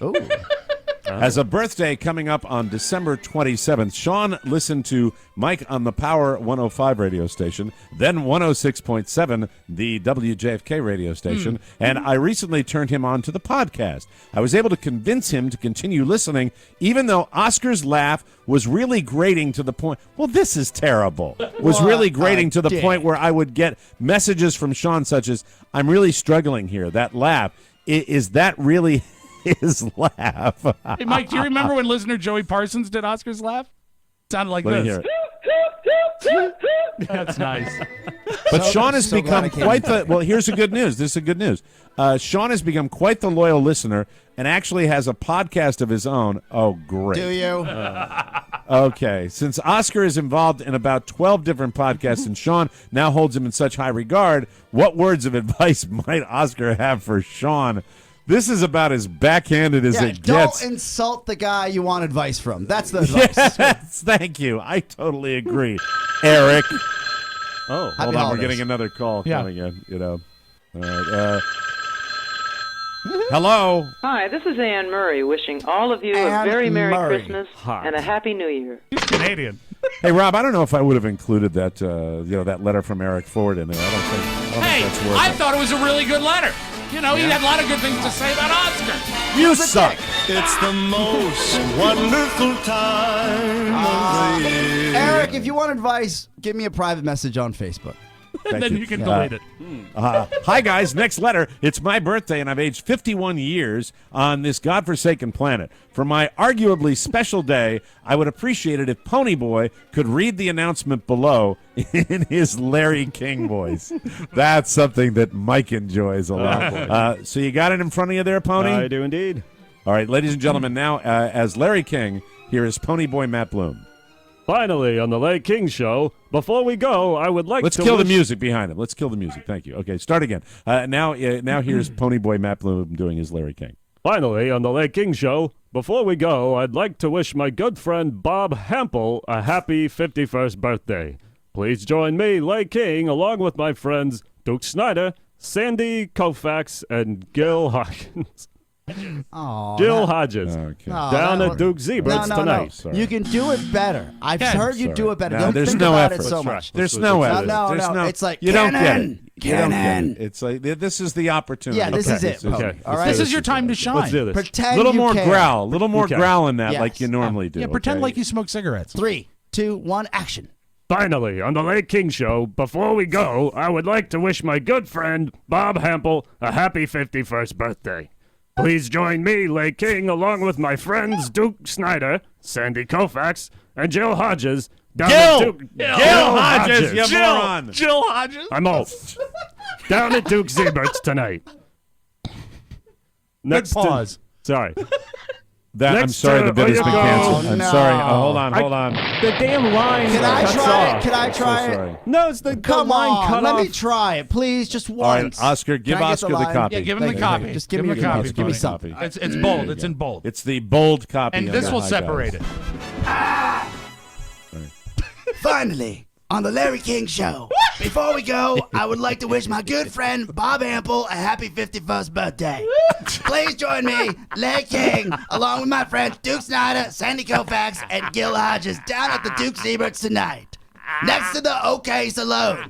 S3: has a birthday coming up on December 27th. Sean listened to Mike on the Power 105 radio station, then 106.7, the WJFK radio station, and I recently turned him on to the podcast. I was able to convince him to continue listening, even though Oscar's laugh was really grating to the point. Well, this is terrible. Was really grating to the point where I would get messages from Sean such as, "I'm really struggling here. That laugh, is that really his laugh?"
S4: Hey, Mike, do you remember when listener Joey Parsons did Oscar's laugh? It sounded like
S3: Let me
S4: this.
S3: hear it.
S4: That's nice.
S3: But Sean has
S13: so glad
S3: become
S13: I came
S3: quite
S13: to
S3: the. Well, here's the good news. This is good news. Sean has become quite the loyal listener and actually has a podcast of his own. Oh, great.
S13: Do you?
S3: Okay. Since Oscar is involved in about 12 different podcasts and Sean now holds him in such high regard, what words of advice might Oscar have for Sean? This is about as backhanded as it gets.
S13: Don't insult the guy you want advice from. That's the advice.
S3: Yes, thank you. I totally agree. Eric. Oh,
S13: Happy
S3: hold on. We're
S13: holidays.
S3: getting another call
S4: Yeah.
S3: coming in. All right. Hello.
S15: Hi, this is Anne Murray wishing all of you
S13: Anne
S15: a very Merry
S13: Murray.
S15: Christmas
S10: Hi.
S15: and a Happy New Year.
S4: He's Canadian.
S3: Hey, Rob, I don't know if I would have included that, that letter from Eric Ford in there. I don't think that's worth
S4: I
S3: it.
S4: thought it was a really good letter. You know, he had a lot of good things to say about Oscar.
S3: You suck.
S15: It's the most wonderful time of the year.
S13: Eric, if you want advice, give me a private message on Facebook.
S4: And then you can delete it.
S3: Hi, guys. Next letter. It's my birthday, and I've aged 51 years on this godforsaken planet. For my arguably special day, I would appreciate it if Ponyboy could read the announcement below in his Larry King voice. That's something that Mike enjoys a lot. So you got it in front of you there, Pony?
S10: I do indeed.
S3: All right, ladies and gentlemen, now as Larry King, here is Ponyboy Matt Bloom.
S10: Finally, on the Larry King Show, before we go, I would like
S3: Let's
S10: to
S3: kill the
S10: wish-
S3: music behind him. Let's kill the music. Thank you. Okay, start again. Now here's Ponyboy Matt Bloom doing his Larry King.
S10: Finally, on the Larry King Show, before we go, I'd like to wish my good friend Bob Hampel a happy 51st birthday. Please join me, Larry King, along with my friends Duke Snyder, Sandy Koufax, and Gil Hawkins. Jill Hodges down at Duke Zebrats tonight.
S13: You can do it better. I've heard you do it better.
S3: No,
S13: Don't
S3: there's
S13: think
S3: no
S13: about
S3: effort.
S13: it so much.
S3: There's no effort.
S13: No. It's like
S3: you don't get it.
S13: Cannon.
S3: You don't get it. It's like this is the opportunity.
S13: Yeah, this is it.
S10: Okay.
S13: All right.
S4: This is your time to shine.
S10: Let's do this.
S13: Pretend
S3: A little
S13: you
S3: more
S13: care.
S3: growl. A little more growl in that,
S13: Yes.
S3: like you normally do.
S4: Yeah, pretend
S3: okay?
S4: like you smoke cigarettes.
S13: 3, 2, 1, action.
S10: Finally, on the Larry King Show, before we go, I would like to wish my good friend Bob Hampel a happy 51st birthday. Please join me, Larry King, along with my friends Duke Snyder, Sandy Koufax, and Jill Hodges. Down at Duke.
S3: Jill Hodges, you moron.
S4: Jill Hodges.
S10: I'm old. Down at Duke Zebrats tonight.
S4: Good pause.
S10: Sorry.
S3: I'm
S10: Next
S3: sorry, the bit has been canceled. I'm
S13: no.
S3: sorry. Hold on.
S10: The damn line
S13: Can I
S10: cuts
S13: try
S10: off.
S13: it? Can I try
S3: So
S13: it?
S3: sorry.
S10: No, it's the
S13: Come
S10: line
S13: on,
S10: cut
S13: let
S10: off.
S13: me try it, please, just
S3: All right,
S13: once.
S3: Oscar,
S13: Can
S3: give
S13: I get
S3: Oscar the
S13: line?
S3: copy.
S4: Yeah, give him the
S13: Thank you.
S4: copy.
S13: Just give me
S4: him
S13: the
S4: the
S13: copy.
S4: copy.
S13: Give me
S4: Tony.
S13: something.
S4: It's bold. It's in bold.
S3: It's the bold copy.
S4: And
S3: of
S4: this
S3: the
S4: will
S3: High
S4: separate
S3: Guys.
S4: it.
S13: Finally, on the Larry King Show. Before we go, I would like to wish my good friend Bob Hampel a happy 51st birthday. Please join me, Larry King, along with my friends Duke Snyder, Sandy Koufax, and Gil Hodges down at the Duke Zebrats tonight. Next to the OK Saloon.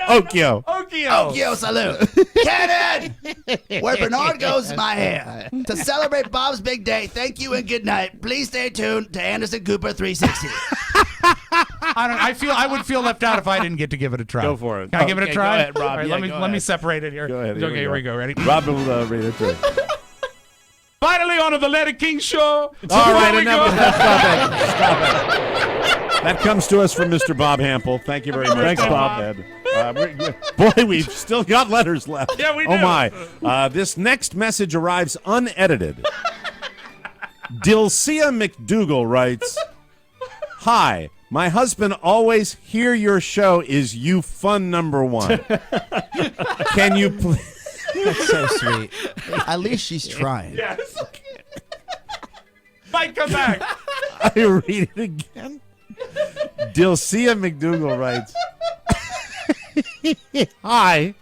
S3: Okio.
S13: Okio Saloon. Cannon! Where Bernard goes my hair. To celebrate Bob's big day, thank you and good night. Please stay tuned to Anderson Cooper 360.
S4: I would feel left out if I didn't get to give it a try.
S10: Go for it.
S4: Can I give it a try?
S3: go ahead, Rob.
S4: All right,
S3: Yeah,
S4: let
S3: go
S4: me
S3: ahead.
S4: separate it here.
S3: Go ahead.
S4: Okay, here we go. Ready?
S3: Rob will read it too.
S4: Finally, on the Larry King Show.
S3: All right, enough of that. Stop it. That comes to us from Mr. Bob Hampel. Thank you very much.
S10: Thanks, Bob.
S3: Boy, we've still got letters left.
S4: Yeah, we
S3: Oh,
S4: do.
S3: my. This next message arrives unedited. Dilcia McDougal writes, Hi, my husband always hear your show is you fun number one. Can you please...
S13: That's so sweet. At least she's trying.
S4: Yes. Mike, come back.
S3: I read it again. Dilcia McDougal writes, Hi,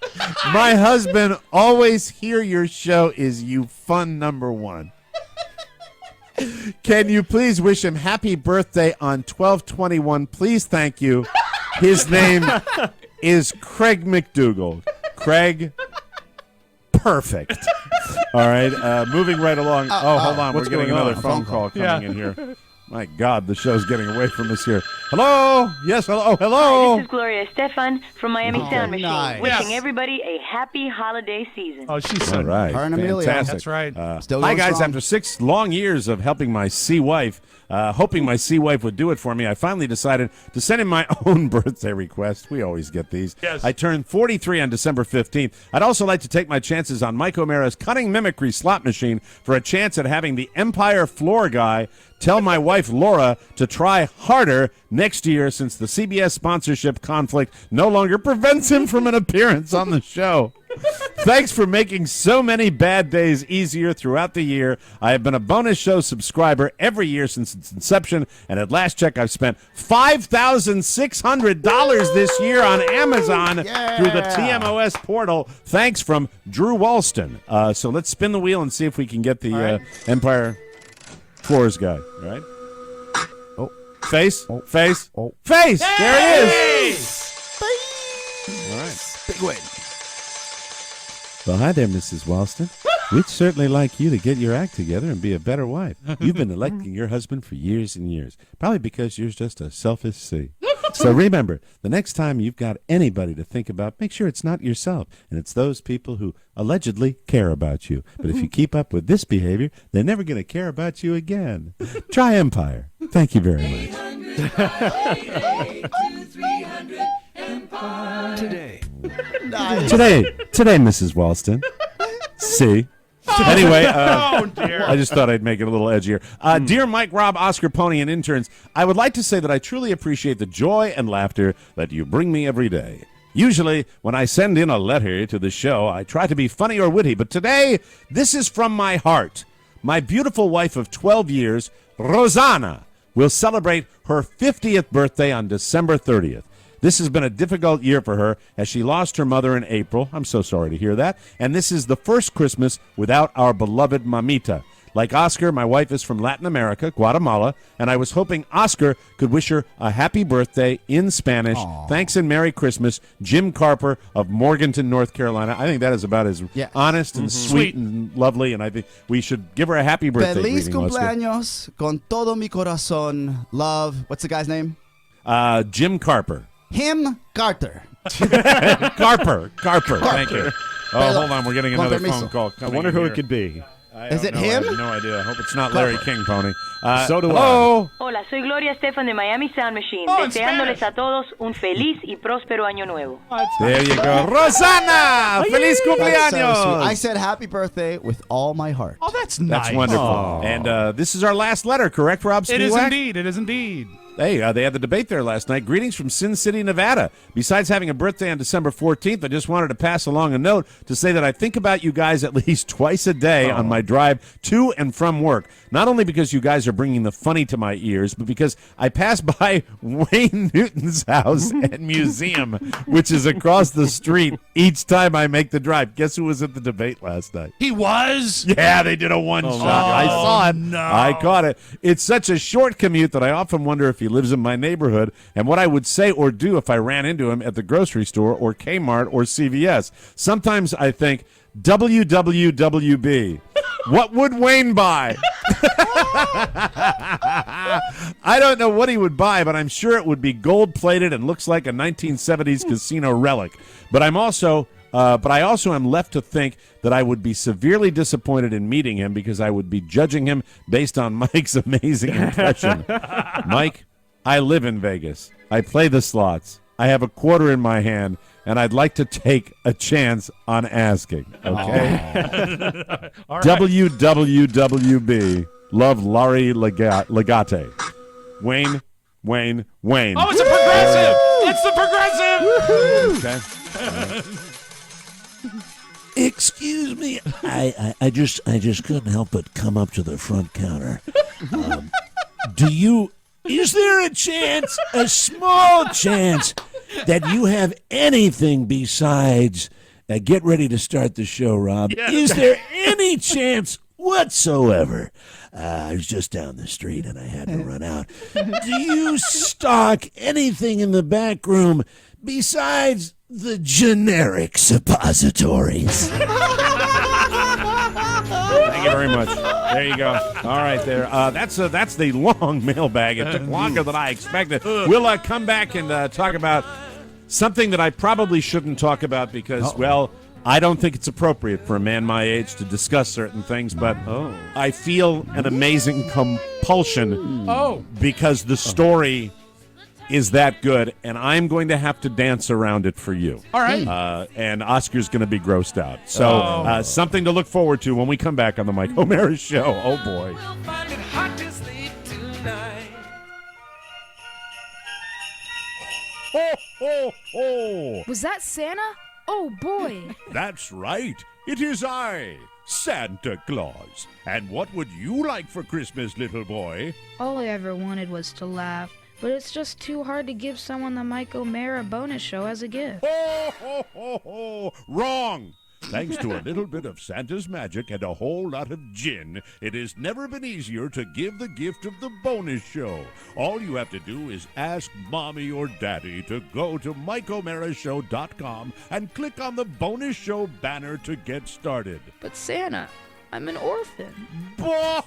S3: my husband always hear your show is you fun number one. Can you please wish him happy birthday on 12/21? Please, thank you. His name is Craig McDougal. Craig, perfect. All right, moving right along. Hold on.
S10: What's
S3: We're getting
S10: going on?
S3: another
S10: A
S3: phone call coming in here. My God, the show's getting away from us here. Hello? Yes, hello. Oh, hello.
S16: Hi, this is Gloria Stefan from Miami Sound Machine.
S13: nice.
S16: Wishing everybody a happy holiday season.
S4: Oh, she's so
S3: All right.
S13: Her and Amelia.
S3: Fantastic.
S4: That's right.
S13: Still
S3: Hi,
S13: going
S3: guys.
S13: strong.
S3: After 6 long years of helping my sea wife, hoping my sea wife would do it for me, I finally decided to send in my own birthday request. We always get these.
S4: Yes.
S3: I turned 43 on December 15th. I'd also like to take my chances on Mike O'Mara's cunning mimicry slot machine for a chance at having the Empire floor guy tell my wife Laura to try harder next year since the CBS sponsorship conflict no longer prevents him from an appearance on the show. Thanks for making so many bad days easier throughout the year. I have been a bonus show subscriber every year since its inception, and at last check, I've spent $5,600 this year on Amazon through the TMOS portal. Thanks from Drew Walston. So let's spin the wheel and see if we can get the Empire Floors guy. All right? Face. Face. Face. There it is. All right.
S13: Big win.
S3: Well, hi there, Mrs. Walston. We'd certainly like you to get your act together and be a better wife. You've been electing your husband for years and years, probably because you're just a selfish C. So remember, the next time you've got anybody to think about, make sure it's not yourself, and it's those people who allegedly care about you. But if you keep up with this behavior, they're never going to care about you again. Try Empire. Thank you very much. Today, Mrs. Walston. See? Anyway, I just thought I'd make it a little edgier. Dear Mike, Rob, Oscar, Pony, and interns, I would like to say that I truly appreciate the joy and laughter that you bring me every day. Usually, when I send in a letter to the show, I try to be funny or witty, but today, this is from my heart. My beautiful wife of 12 years, Rosanna, will celebrate her 50th birthday on December 30th. This has been a difficult year for her as she lost her mother in April. I'm so sorry to hear that. And this is the first Christmas without our beloved mamita. Like Oscar, my wife is from Latin America, Guatemala, and I was hoping Oscar could wish her a happy birthday in Spanish. Aww. Thanks and Merry Christmas, Jim Carper of Morganton, North Carolina. I think that is about as honest and sweet and lovely, and I think we should give her a happy birthday.
S13: Feliz
S3: greeting,
S13: cumpleaños, con todo mi corazón, love. What's the guy's name?
S3: Jim Carper.
S13: Him Carter.
S3: Carper. Thank you. Oh, hold on. We're getting another phone call.
S10: I wonder who it could be.
S13: Is it him?
S3: I have no idea. I hope it's not Larry King, Pony.
S10: So do
S3: hello?
S10: I.
S16: Hola, soy Gloria Estefan de Miami Sound Machine,
S4: Oh, in
S16: deseándoles
S4: Spanish.
S16: a todos un feliz y próspero año nuevo.
S3: There you go. Rosanna! Feliz
S13: That's so sweet.
S3: cumpleaños!
S13: I said happy birthday with all my heart.
S4: Oh, that's nice.
S3: That's wonderful.
S10: Aww.
S3: And this is our last letter, correct, Rob Spiewak?
S4: It is indeed. It is indeed.
S3: Hey, they had the debate there last night. Greetings from Sin City, Nevada. Besides having a birthday on December 14th, I just wanted to pass along a note to say that I think about you guys at least twice a day on my drive to and from work. Not only because you guys are bringing the funny to my ears, but because I pass by Wayne Newton's house and museum, which is across the street each time I make the drive. Guess who was at the debate last night?
S4: He was?
S3: Yeah, they did a one-shot. I saw it.
S4: No.
S3: I caught it. It's such a short commute that I often wonder if he lives in my neighborhood and what I would say or do if I ran into him at the grocery store or Kmart or CVS. Sometimes I think, WWWB. What would Wayne buy? I don't know what he would buy, but I'm sure it would be gold-plated and looks like a 1970s casino relic. But I also am left to think that I would be severely disappointed in meeting him because I would be judging him based on Mike's amazing impression. Mike, I live in Vegas. I play the slots. I have a quarter in my hand, and I'd like to take a chance on asking. Okay?
S4: All right.
S3: WWWB. Love, Larry Legate. Wayne.
S4: Oh, it's a progressive! It's the progressive!
S3: Okay.
S17: Excuse me. I just couldn't help but come up to the front counter. Is there a chance, a small chance, that you have anything besides get ready to start the show, Rob?
S4: Yeah.
S17: Is there any chance whatsoever? I was just down the street and I had to run out. Do you stock anything in the back room besides the generic suppositories?
S3: Thank you very much. There you go. All right, there. That's the long mailbag. It took longer than I expected. We'll come back and talk about something that I probably shouldn't talk about because, well, I don't think it's appropriate for a man my age to discuss certain things, but I feel an amazing compulsion because the story is that good, and I'm going to have to dance around it for you.
S4: All right.
S3: And Oscar's going to be grossed out. So something to look forward to when we come back on the Mike O'Mara Show. Oh, boy. Ho, ho, ho.
S18: Was that Santa? Oh, boy.
S2: That's right. It is I, Santa Claus. And what would you like for Christmas, little boy?
S18: All I ever wanted was to laugh, but it's just too hard to give someone the Mike O'Mara bonus show as a gift.
S2: Ho, ho, ho, ho. Wrong.
S17: Thanks to a little bit of Santa's magic and a whole lot of gin, it has never been easier to give the gift of the bonus show. All you have to do is ask Mommy or Daddy to go to MikeO'MaraShow.com and click on the bonus show banner to get started.
S18: But Santa, I'm an orphan.
S1: The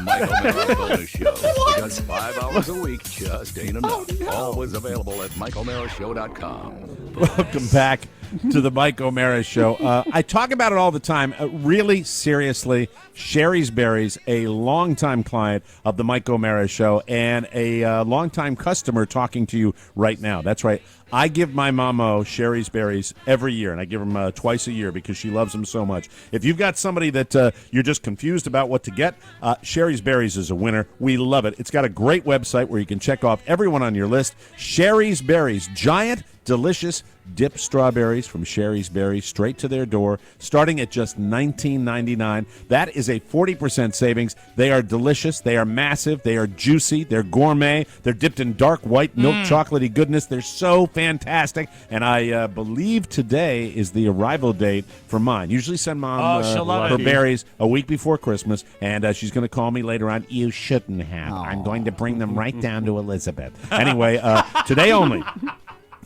S1: Mike O'Mara Bonus Show. Because 5 hours a week just ain't enough. Always available at MikeO'MaraShow.com.
S3: Welcome back to the Mike O'Mara Show. I talk about it all the time. Really, seriously, Sherry's Berries, a longtime client of the Mike O'Mara Show and a longtime customer talking to you right now. That's right. I give my mama Sherry's Berries every year, and I give them twice a year because she loves them so much. If you've got somebody that you're just confused about what to get, Sherry's Berries is a winner. We love it. It's got a great website where you can check off everyone on your list. Sherry's Berries, giant, delicious dipped strawberries from Sherry's Berries straight to their door, starting at just $19.99. That is a 40% savings. They are delicious. They are massive. They are juicy. They're gourmet. They're dipped in dark white milk chocolatey goodness. They're so fantastic. And I believe today is the arrival date for mine. Usually send Mom her berries a week before Christmas, and she's going to call me later on. You shouldn't have. I'm going to bring them right down to Elizabeth. Anyway, today only.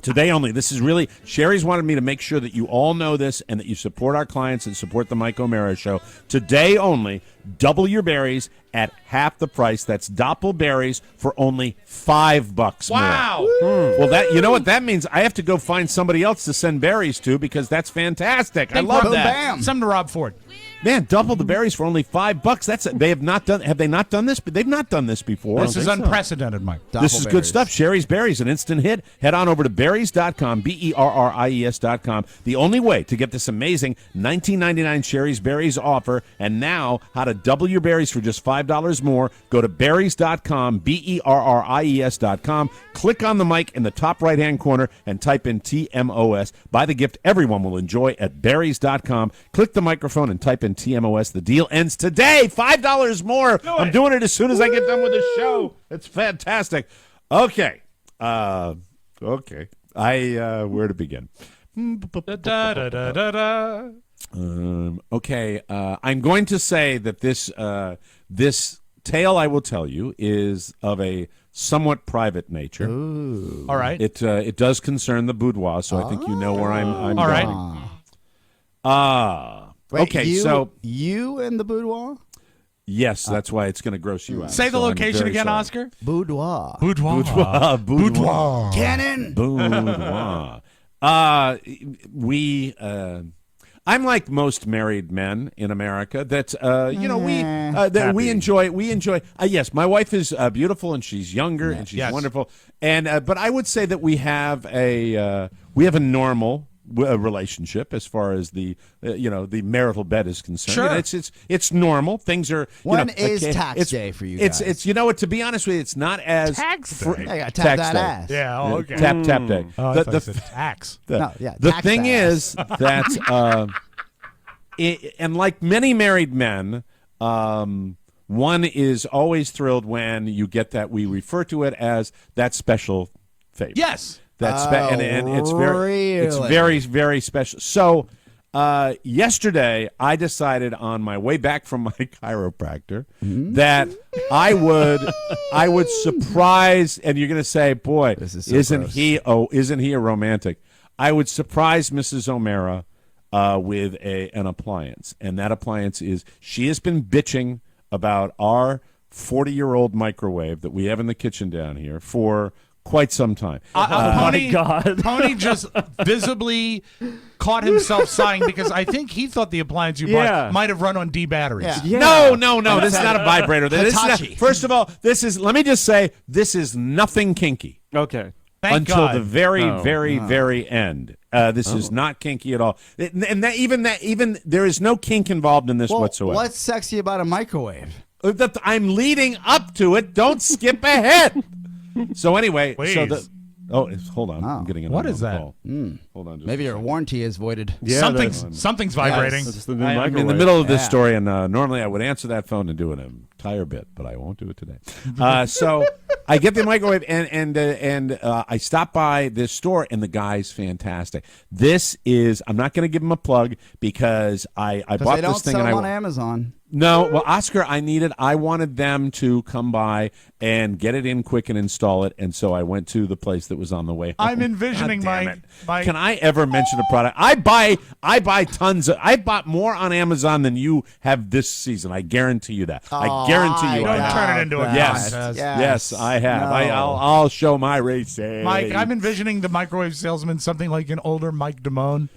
S3: Today only. This is really, Sherry's wanted me to make sure that you all know this and that you support our clients and support the Mike O'Mara Show. Today only, double your berries at half the price. That's Doppelberries for only $5 more.
S4: Wow.
S3: Well, that, you know what that means? I have to go find somebody else to send berries to because that's fantastic. I love that.
S4: Bam. Something to Rob Ford.
S3: Man, double the berries for only $5. That's it. They have not done. Have they not done this? They've not done this before.
S4: This is unprecedented, Mike.
S3: This is good stuff. Sherry's Berries, an instant hit. Head on over to berries.com, BERRIES.com. The only way to get this amazing $19.99 Sherry's Berries offer, and now how to double your berries for just $5 more. Go to berries.com, BERRIES.com. Click on the mic in the top right-hand corner and type in TMOS. Buy the gift everyone will enjoy at berries.com. Click the microphone and type in TMOS. The deal ends today. $5 more. I'm doing it as soon as I get done with the show. It's fantastic. Okay. Okay. Where to begin? Okay. I'm going to say that this tale I will tell you is of a somewhat private nature.
S4: Ooh. All right.
S3: It does concern the boudoir, so I think you know where I'm
S4: All
S3: going.
S4: right.
S12: Wait,
S3: okay, so
S12: you and the boudoir?
S3: Yes, that's why it's going to gross you out.
S4: Say the
S3: So I'm
S4: location
S3: very
S4: again,
S3: sorry.
S4: Oscar.
S12: Boudoir.
S3: Boudoir. Boudoir.
S13: Cannon.
S3: Boudoir. I'm like most married men in America that we enjoy. Yes, my wife is beautiful and she's younger and she's wonderful. And but I would say that we have a normal relationship as far as the marital bed is concerned.
S4: Sure.
S3: And it's normal. Things are
S12: When is tax day for you guys?
S3: It's you know what, to be honest with you, it's not as
S4: Tax day.
S12: I gotta tap that
S3: day.
S12: ass.
S4: Yeah. Oh, okay.
S3: Tap day.
S4: Oh, I thought you said tax.
S3: The
S12: tax
S3: thing
S12: ass.
S3: is that, and like many married men, one is always thrilled when you get that. We refer to it as that special favor.
S4: Yes.
S3: That's and it's very, very special. So yesterday, I decided on my way back from my chiropractor that I would surprise, and you're going to say, "Boy, isn't he a romantic?" I would surprise Mrs. O'Mara with an appliance, and that appliance is she has been bitching about our 40-year-old microwave that we have in the kitchen down here for quite some time.
S4: Pony just visibly caught himself sighing because I think he thought the appliance you bought might have run on D batteries.
S3: Yeah. No. This is not a vibrator. First of all, let me just say, this is nothing kinky.
S10: Okay.
S4: Thank
S3: Until
S4: God.
S3: the very end. This is not kinky at all. And even there is no kink involved in this whatsoever.
S12: What's sexy about a microwave?
S3: I'm leading up to it. Don't skip ahead. So anyway,
S4: Please.
S3: Oh, hold on. I'm getting
S4: What
S3: another
S4: is that?
S3: call. Hold on. Just
S12: Maybe your warranty is voided.
S3: Yeah,
S4: something's vibrating.
S3: Yes. I'm in the middle of this story, and normally I would answer that phone and do an entire bit, but I won't do it today. So I get the microwave, and I stop by this store, and the guy's fantastic. This is, I'm not going to give him a plug because I bought this thing.
S12: They don't
S3: and
S12: sell on Amazon.
S3: No, well, Oscar, I wanted them to come by and get it in quick and install it, and so I went to the place that was on the way home.
S4: I'm envisioning
S3: my. Can I ever mention a product? I buy tons of. I bought more on Amazon than you have this season. I guarantee you that. I guarantee you.
S4: Don't turn it into a
S3: yes,
S4: contest.
S3: yes, I have.
S4: No.
S3: I'll show my racing.
S4: Mike, I'm envisioning the microwave salesman something like an older Mike Damone.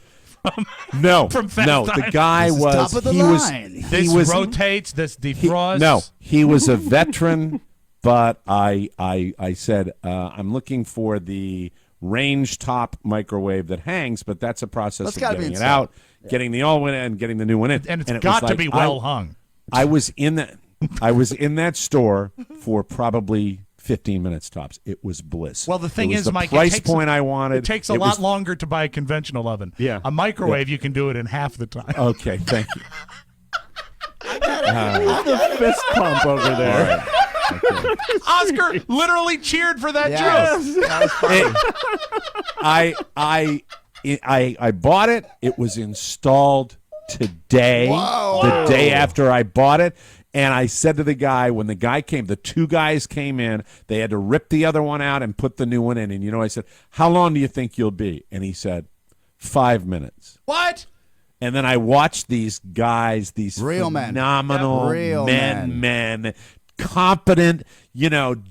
S4: From Fast
S3: the guy
S4: Times.
S3: was
S4: Top of the line. This rotates. This defrosts.
S3: He was a veteran, but I said I'm looking for the range top microwave that hangs, but that's a process of getting it out, getting the old one and getting the new one in,
S4: and it's got to be well hung.
S3: I was in that store for probably 15 minutes tops. It was bliss.
S4: Well, the thing is,
S3: the
S4: Mike,
S3: price point I wanted.
S4: It takes a lot longer to buy a conventional oven.
S3: Yeah.
S4: A microwave, you can do it in half the time.
S3: Okay, thank you.
S10: The fist pump over there.
S3: Okay.
S4: Oscar literally cheered for that joke.
S12: That was funny.
S3: I bought it. It was installed today.
S12: Whoa.
S3: The day after I bought it. And I said to the guy, when the guy came, the two guys came in, they had to rip the other one out and put the new one in. And, I said, how long do you think you'll be? And he said, 5 minutes.
S4: What?
S3: And then I watched these guys, these
S12: Real men.
S3: phenomenal
S12: Real
S3: men, competent,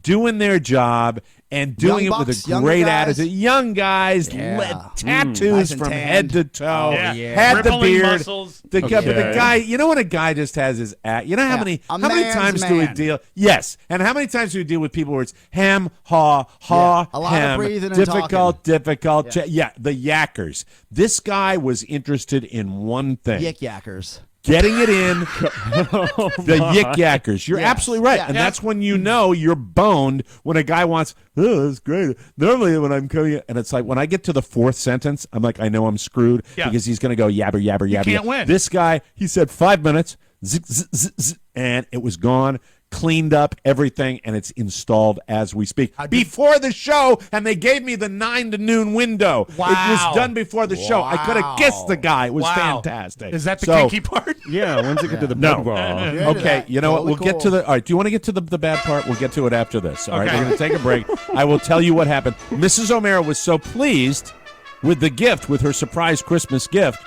S3: doing their job and doing
S12: Young
S3: it with
S12: bucks,
S3: a
S12: younger
S3: great
S12: guys.
S3: attitude. Young guys, tattoos
S12: Nice and
S3: from
S12: tanned.
S3: head to toe,
S12: Oh, yeah.
S3: had the
S4: Rippling
S3: beard.
S4: muscles.
S3: But the guy, when a guy just has his act, how many
S12: man's
S3: times do we
S12: man.
S3: deal? Yes, and how many times do we deal with people where it's hem, haw,
S12: A lot
S3: hem,
S12: of breathing and
S3: difficult,
S12: talking.
S3: the yackers. This guy was interested in one thing.
S12: Yick yackers.
S3: Getting it in, the yik yackers. You're absolutely right. And that's when you're boned when a guy wants, that's great. Normally when I'm coming, and it's like when I get to the fourth sentence, I'm like, I know I'm screwed because he's going to go yabber, yabber, yabber.
S4: You can't win.
S3: This guy, he said 5 minutes, zzz, zzz, zzz, zzz, and it was gone. Cleaned up everything, and it's installed as we speak. Before the show, and they gave me the 9 to noon window.
S4: Wow.
S3: It was done before the show. I could have kissed the guy. It was fantastic.
S4: Is that the kinky part?
S10: Yeah, when's it get to the
S3: No.
S10: boudoir?
S3: Okay, you know what? We'll get to the. All right, do you want to get to the bad part? We'll get to it after this. All right, we're going to take a break. I will tell you what happened. Mrs. O'Mara was so pleased with the gift, with her surprise Christmas gift,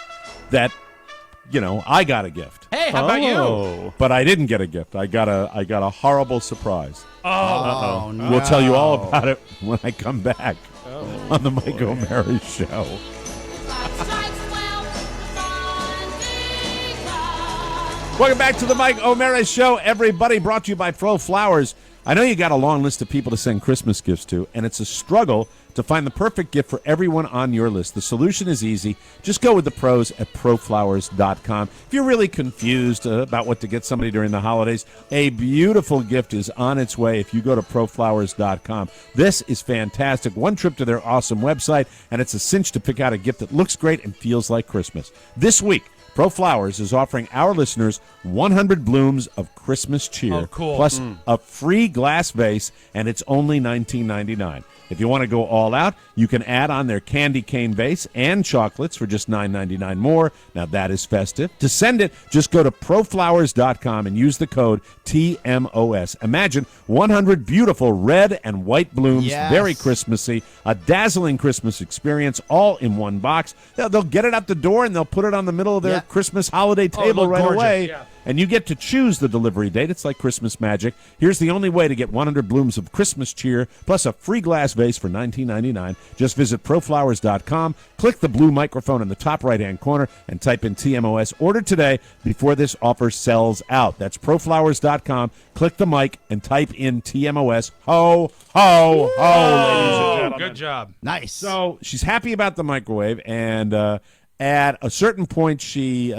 S3: that I got a gift.
S4: Hey, how about you?
S3: But I didn't get a gift. I got a horrible surprise.
S4: Oh,
S12: no.
S3: We'll tell you all about it when I come back on the Mike O'Mara Show. Welcome back to the Mike O'Mara Show, everybody. Brought to you by Pro Flowers. I know you got a long list of people to send Christmas gifts to, and it's a struggle to find the perfect gift for everyone on your list. The solution is easy. Just go with the pros at proflowers.com. If you're really confused about what to get somebody during the holidays, a beautiful gift is on its way if you go to proflowers.com. This is fantastic. One trip to their awesome website, and it's a cinch to pick out a gift that looks great and feels like Christmas. This week, Pro Flowers is offering our listeners 100 blooms of Christmas cheer, plus a free glass vase, and it's only $19.99. If you want to go all out, you can add on their candy cane vase and chocolates for just $9.99 more. Now that is festive. To send it, just go to proflowers.com and use the code TMOS. Imagine 100 beautiful red and white blooms, very Christmassy, a dazzling Christmas experience, all in one box. They'll get it out the door and they'll put it on the middle of their Christmas holiday table right
S4: gorgeous.
S3: away.
S4: Yeah.
S3: And you get to choose the delivery date. It's like Christmas magic. Here's the only way to get 100 blooms of Christmas cheer, plus a free glass vase for $19.99. Just visit proflowers.com, click the blue microphone in the top right-hand corner, and type in TMOS. Order today before this offer sells out. That's proflowers.com. Click the mic and type in TMOS. Ho, ho, ho, ladies and gentlemen.
S4: Good job.
S12: Nice.
S3: So she's happy about the microwave, and At a certain point, she's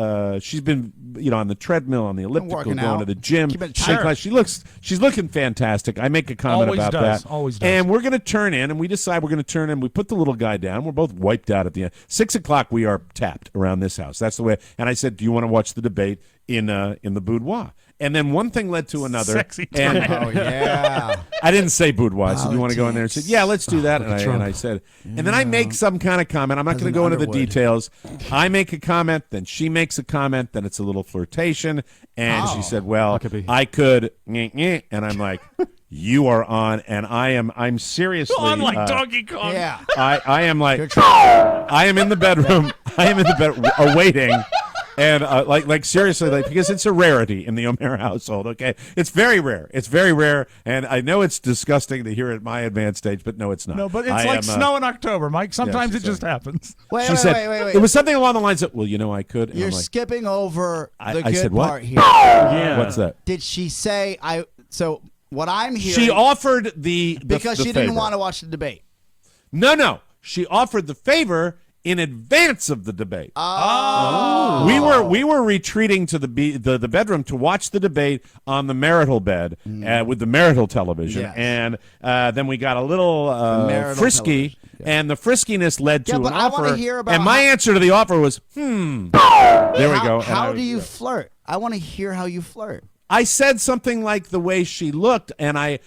S3: been on the treadmill, on the elliptical,
S13: working
S3: going
S13: out.
S3: to the gym.
S13: Keep it
S3: Sure.
S13: sharp.
S3: She's looking fantastic. I make a comment
S4: Always
S3: about
S4: does,
S3: that.
S4: always does.
S3: And we're going to turn in, and we decide we're going to turn in. We put the little guy down. We're both wiped out at the end. 6 o'clock, we are tapped around this house. That's the way. And I said, "Do you want to watch the debate in the boudoir?" And then one thing led to another.
S4: Sexy
S3: and
S4: term.
S13: Oh, yeah.
S3: I didn't say boudoir. I said, "You want to go in there?" And said, "Yeah, let's do that." And I said, and then I make some kind of comment. I'm not going to go into the details. I make a comment, then she makes a comment, then it's a little flirtation, and she said, "Well, I could," and I'm like, "You are on," and I'm seriously
S4: On like Donkey Kong.
S13: Yeah.
S3: I am like, I am in the bedroom. I am in the bed awaiting. And like seriously, like, because it's a rarity in the O'Mara household. Okay, it's very rare. It's very rare, and I know it's disgusting to hear at my advanced age, but no, it's not.
S4: No, but it's like snow in October, Mike. Sometimes it just happens.
S13: Wait,
S3: She said it was something along the lines of, "Well, I could." And
S13: You're
S3: I'm like,
S13: skipping over the
S3: I
S13: good
S3: said, what?
S13: part here.
S10: Yeah.
S3: What's that?
S13: Did she say I? So what I'm hearing?
S3: She offered the
S13: because
S3: the
S13: she didn't
S3: favor.
S13: want to watch the debate.
S3: No. She offered the favor in advance of the debate.
S13: Oh.
S3: We were retreating to the bedroom to watch the debate on the marital bed with the marital television,
S13: Yes.
S3: and then we got a little
S13: marital
S3: frisky,
S13: television.
S3: and the friskiness led to
S13: Yeah, but
S3: an
S13: I wanna
S3: offer.
S13: hear about
S3: and my
S13: how-
S3: answer to the offer was, There we go. And
S13: How
S3: I-
S13: do you flirt? I want to hear how you flirt.
S3: I said something like the way she looked, and I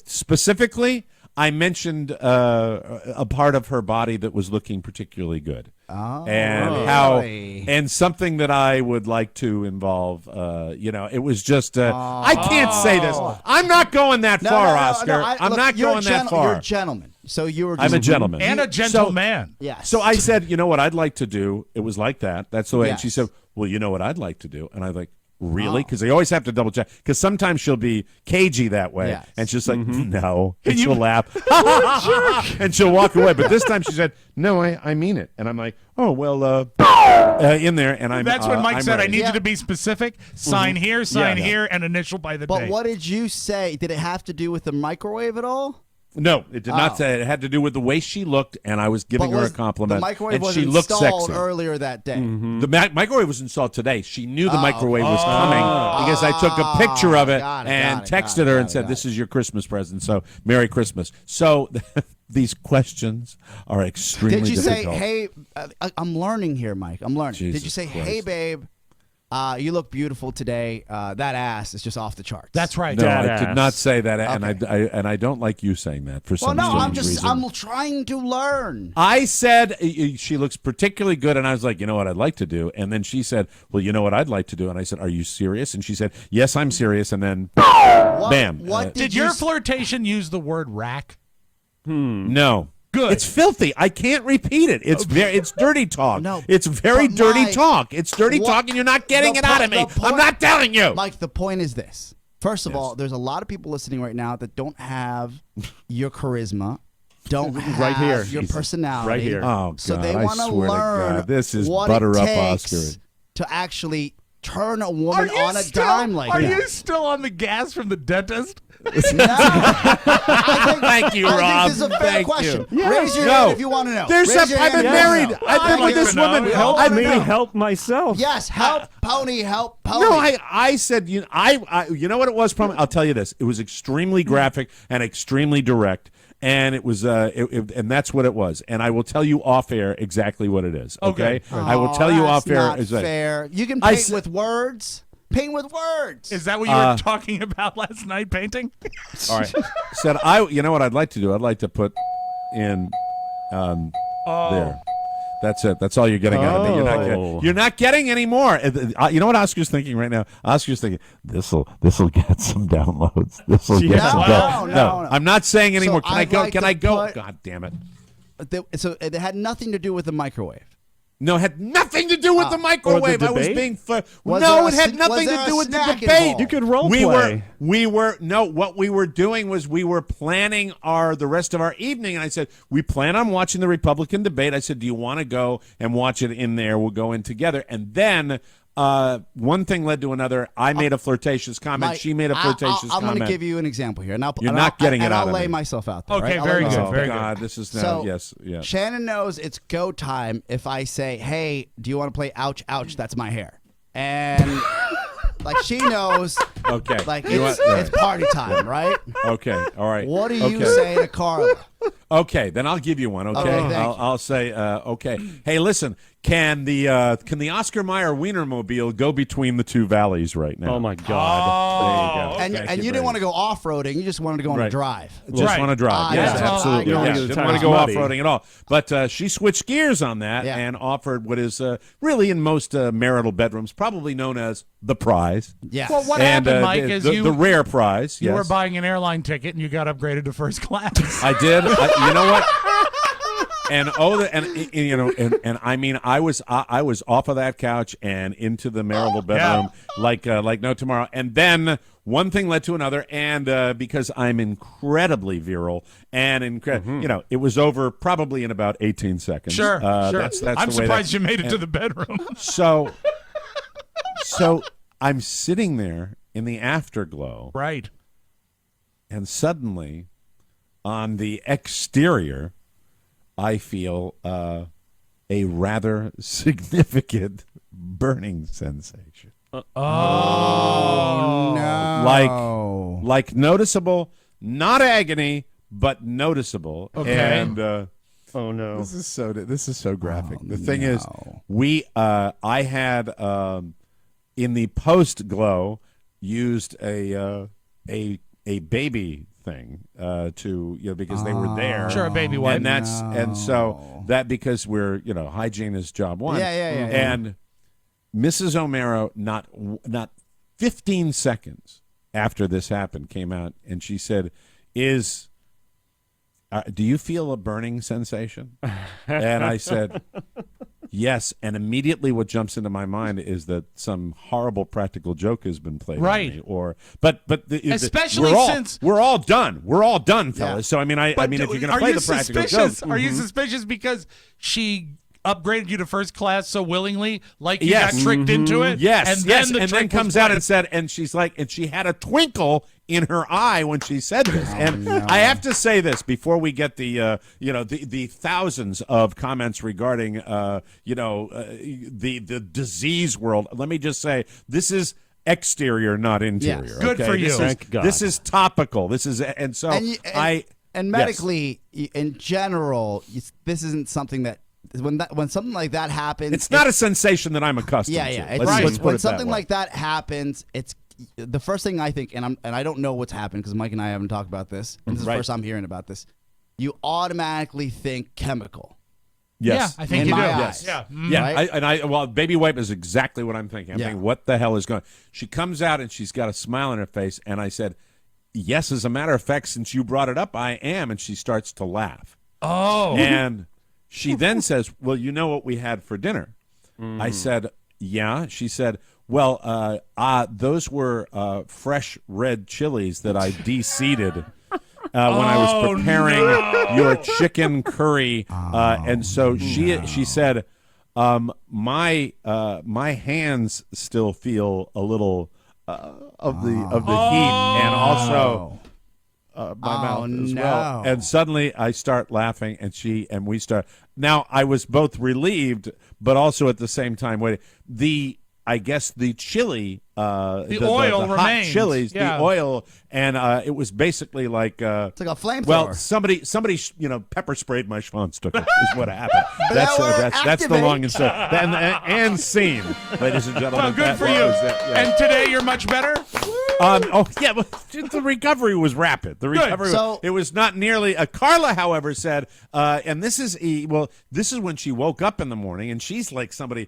S3: specifically I mentioned a part of her body that was looking particularly good, and how, and something that I would like to involve. It was just I can't say this. I'm not going that far, Oscar. I'm not going that far.
S13: You're a gentleman, so you were.
S3: I'm a gentleman
S4: And a gentleman.
S13: Yes.
S3: So I said, "You know what I'd like to do?" It was like that. That's the way. And she
S13: Yes.
S3: said, "Well, you know what I'd like to do?" And I was like, "Really?" Because they always have to double check. Because sometimes she'll be cagey that way,
S13: Yes.
S3: and she's like, "No," and she'll laugh, and she'll walk away. But this time she said, "No, I mean it." And I'm like, "Oh well, in there." And I'm.
S4: That's when Mike
S3: I'm
S4: said,
S3: ready.
S4: "I need you to be specific. Sign here, sign
S3: Yeah.
S4: here, and initial by the
S13: But
S4: date."
S13: what did you say? Did it have to do with the microwave at all?
S3: No, it did not say. It had to do with the way she looked, and I was giving
S13: But
S3: her a
S13: was
S3: compliment.
S13: The microwave
S3: and
S13: was
S3: she looked
S13: installed
S3: sexy.
S13: earlier that day.
S3: The microwave was installed today. She knew the microwave was coming because I took a picture of it and texted her and said, "This is your Christmas present. So Merry Christmas." So these questions are extremely
S13: Did you
S3: difficult.
S13: say, "Hey, I'm learning here, Mike. I'm learning." Did you
S3: Jesus
S13: say, "Hey,
S3: Christ.
S13: babe, you look beautiful today. That ass is just off the charts."
S4: That's right.
S3: No,
S10: Dad
S3: I did
S10: ass.
S3: not say that,
S13: Okay.
S3: and I don't like you saying that for
S13: Well,
S3: some
S13: no,
S3: strange reason.
S13: I'm trying to learn.
S3: I said she looks particularly good, and I was like, "You know what I'd like to do?" And then she said, "Well, you know what I'd like to do?" And I said, "Are you serious?" And she said, "Yes, I'm serious." And then, bam.
S13: What
S4: Did your flirtation use the word rack?
S3: No.
S4: Good.
S3: It's filthy. I can't repeat it. It's it's dirty talk.
S13: No,
S3: it's very
S13: but
S3: dirty
S13: Mike,
S3: talk. It's dirty
S13: what-
S3: talk, and you're not getting
S13: the
S3: it out
S13: po-
S3: of me.
S13: the point-
S3: I'm not telling you.
S13: Mike, the point is this. First of all, there's a lot of people listening right now that don't have your charisma, don't have
S10: Right here.
S13: your
S10: Jesus.
S13: personality.
S10: Right here.
S3: Oh,
S13: So
S3: God,
S13: they
S3: I
S13: want to
S3: swear to
S13: learn
S3: God, this is
S13: what
S3: butter
S13: it
S3: up
S13: takes
S3: Oscar.
S13: to actually turn a woman on a dime like
S4: Are
S13: that.
S4: you still on the gas from the dentist?
S13: No.
S3: Thank you,
S13: I
S3: Rob.
S13: think this is a fair
S3: Thank
S13: question.
S3: you.
S13: Raise your
S3: No.
S13: hand if you want to know.
S3: There's
S13: Raise your
S3: I've
S13: hand
S3: been
S13: if you wanna
S3: married.
S13: know.
S3: I've been with this woman.
S10: Help
S3: I've
S10: me
S3: been-
S10: help myself.
S13: Yes, help pony, help pony.
S3: No, I said you know what it was. Probably I'll tell you this. It was extremely graphic and extremely direct, and it was and that's what it was. And I will tell you off air exactly what it is. Okay, I will tell you off air.
S13: Not
S3: is that-
S13: fair. You can
S3: I
S13: paint
S3: s-
S13: with words. Paint with words.
S4: Is that what you were talking about last night, painting?
S3: All right. Said you know what I'd like to do? I'd like to put in there. That's it. That's all you're getting out of me. You're not getting any more. You know what Oscar's thinking right now? Oscar's thinking this'll get some downloads. This'll get some downloads. No, I'm not saying anymore. Can I go?
S13: I'd
S3: Can
S13: like
S3: I
S13: to
S3: go?
S13: put-
S3: God damn it.
S13: So it had nothing to do with the microwave.
S3: No, it had nothing to do with the microwave. I was
S10: debate?
S3: being
S13: Was
S3: no,
S13: there
S3: it
S13: a
S3: had
S13: sn-
S3: nothing
S13: was there
S3: to
S13: a
S3: do with the
S13: snack
S3: debate.
S13: involved?
S10: You could role
S3: we
S10: play.
S3: What we were doing was we were planning the rest of our evening, and I said we plan on watching the Republican debate. I said, do you want to go and watch it in there? We'll go in together, and then one thing led to another. I made a flirtatious comment. She made a flirtatious comment.
S13: I'm going to give you an example here.
S3: You're not getting it out
S13: I'll
S3: of
S13: lay
S3: me.
S13: myself out there.
S4: Okay,
S13: right?
S4: very good.
S3: Oh,
S4: Very
S3: God,
S4: good.
S3: this is now,
S13: So,
S3: yes.
S13: Shannon knows it's go time if I say, hey, do you want to play ouch, ouch, that's my hair? And like she knows,
S3: Okay.
S13: like
S3: You
S13: it's,
S3: want- right.
S13: it's party time, right?
S3: Okay, all right.
S13: What do you say to Carla?
S3: Okay, then I'll give you one. Okay,
S13: Okay, thank
S3: I'll say okay. Hey, listen, can the Oscar Mayer Wienermobile go between the two valleys right now?
S10: Oh my God!
S3: There you go.
S13: And you didn't want to go off roading; you just wanted to go on a
S3: Right.
S13: drive.
S3: Just want to drive. Yes,
S13: that's all
S3: absolutely.
S13: I got.
S3: Yes.
S10: You
S3: Didn't want to go
S10: muddy.
S3: off-roading at all. But she switched gears on that and offered what is really in most marital bedrooms probably known as the prize.
S13: Yes.
S4: Well, what
S3: And,
S4: happened, Mike, is
S3: the rare prize.
S4: You
S3: yes.
S4: were buying an airline ticket and you got upgraded to first class.
S3: I did. You know what? And you know, and I mean, I was off of that couch and into the marital bedroom like no tomorrow. And then one thing led to another, and because I'm incredibly virile and you know, it was over probably in about 18 seconds.
S4: Sure, sure.
S3: That's
S4: I'm
S3: the way
S4: surprised
S3: that,
S4: you made it to
S3: and
S4: the bedroom.
S3: So I'm sitting there in the afterglow,
S4: right,
S3: and suddenly, on the exterior, I feel a rather significant burning sensation.
S13: Oh no!
S3: Like noticeable, not agony, but noticeable.
S4: Okay.
S3: And
S10: oh no,
S3: this is so graphic. The thing is, I had in the post glow used a baby thing to because they were there.
S4: Sure, a baby wipe.
S3: And so that because we're hygiene is job one.
S13: Yeah.
S3: And Mrs. O'Mara not 15 seconds after this happened came out and she said, do you feel a burning sensation? And I said, yes. And immediately what jumps into my mind is that some horrible practical joke has been played
S4: Right.
S3: on me. But
S4: Especially since
S3: we're all done. We're all done, fellas.
S13: Yeah.
S3: So I mean if you're going to play the practical joke,
S4: Are you suspicious because she upgraded you to first class so willingly, like you
S3: Yes.
S4: got tricked into it?
S3: Yes,
S4: and then
S3: and then comes out and said, and she's like, and she had a twinkle in her eye when she said this. And I have to say this before we get the the thousands of comments regarding the disease world. Let me just say this is exterior, not interior.
S13: Yes.
S4: Good
S3: okay?
S4: for you.
S10: Thank God.
S3: This is topical. This is and so
S13: And medically, in general, this isn't something that when something like that happens.
S3: It's not a sensation that I'm accustomed to.
S13: Yeah.
S3: Let's put
S13: When
S3: it
S13: something
S3: that way.
S13: like that happens, it's the first thing I think, and I don't know what's happened because Mike and I haven't talked about this, and this is the first I'm hearing about this. You automatically think chemical.
S3: Yes.
S4: Yeah, I think
S13: In
S4: you do.
S13: my
S4: Yes.
S13: eyes.
S4: Yeah.
S3: Yeah, well, baby wipe is exactly what I'm thinking. I'm thinking, what the hell is going on? She comes out and she's got a smile on her face, and I said, yes, as a matter of fact, since you brought it up, I am, and she starts to laugh.
S4: Oh.
S3: And she then says, well, you know what we had for dinner? I said, yeah. She said, well, those were fresh red chilies that I de-seeded when I was preparing your chicken curry. And so she said, my hands still feel a little of the heat, and also my mouth as well. And suddenly I start laughing, and we start. Now I was both relieved, but also at the same time waiting. I guess the chili, the
S4: oil
S3: hot
S4: remains.
S3: chilies,
S4: Yeah.
S3: the oil, and it was basically like
S13: It's like a flamethrower.
S3: well, somebody pepper sprayed my schwanzstücke is what happened. That's the
S13: activate.
S3: long and short. And scene, ladies and gentlemen.
S4: Well, good
S3: That
S4: for you.
S3: was it, yeah.
S4: And today you're much better?
S3: But the recovery was rapid. The recovery,
S13: So-
S3: it was not nearly. Carla, however, said, and this is when she woke up in the morning, and she's like somebody,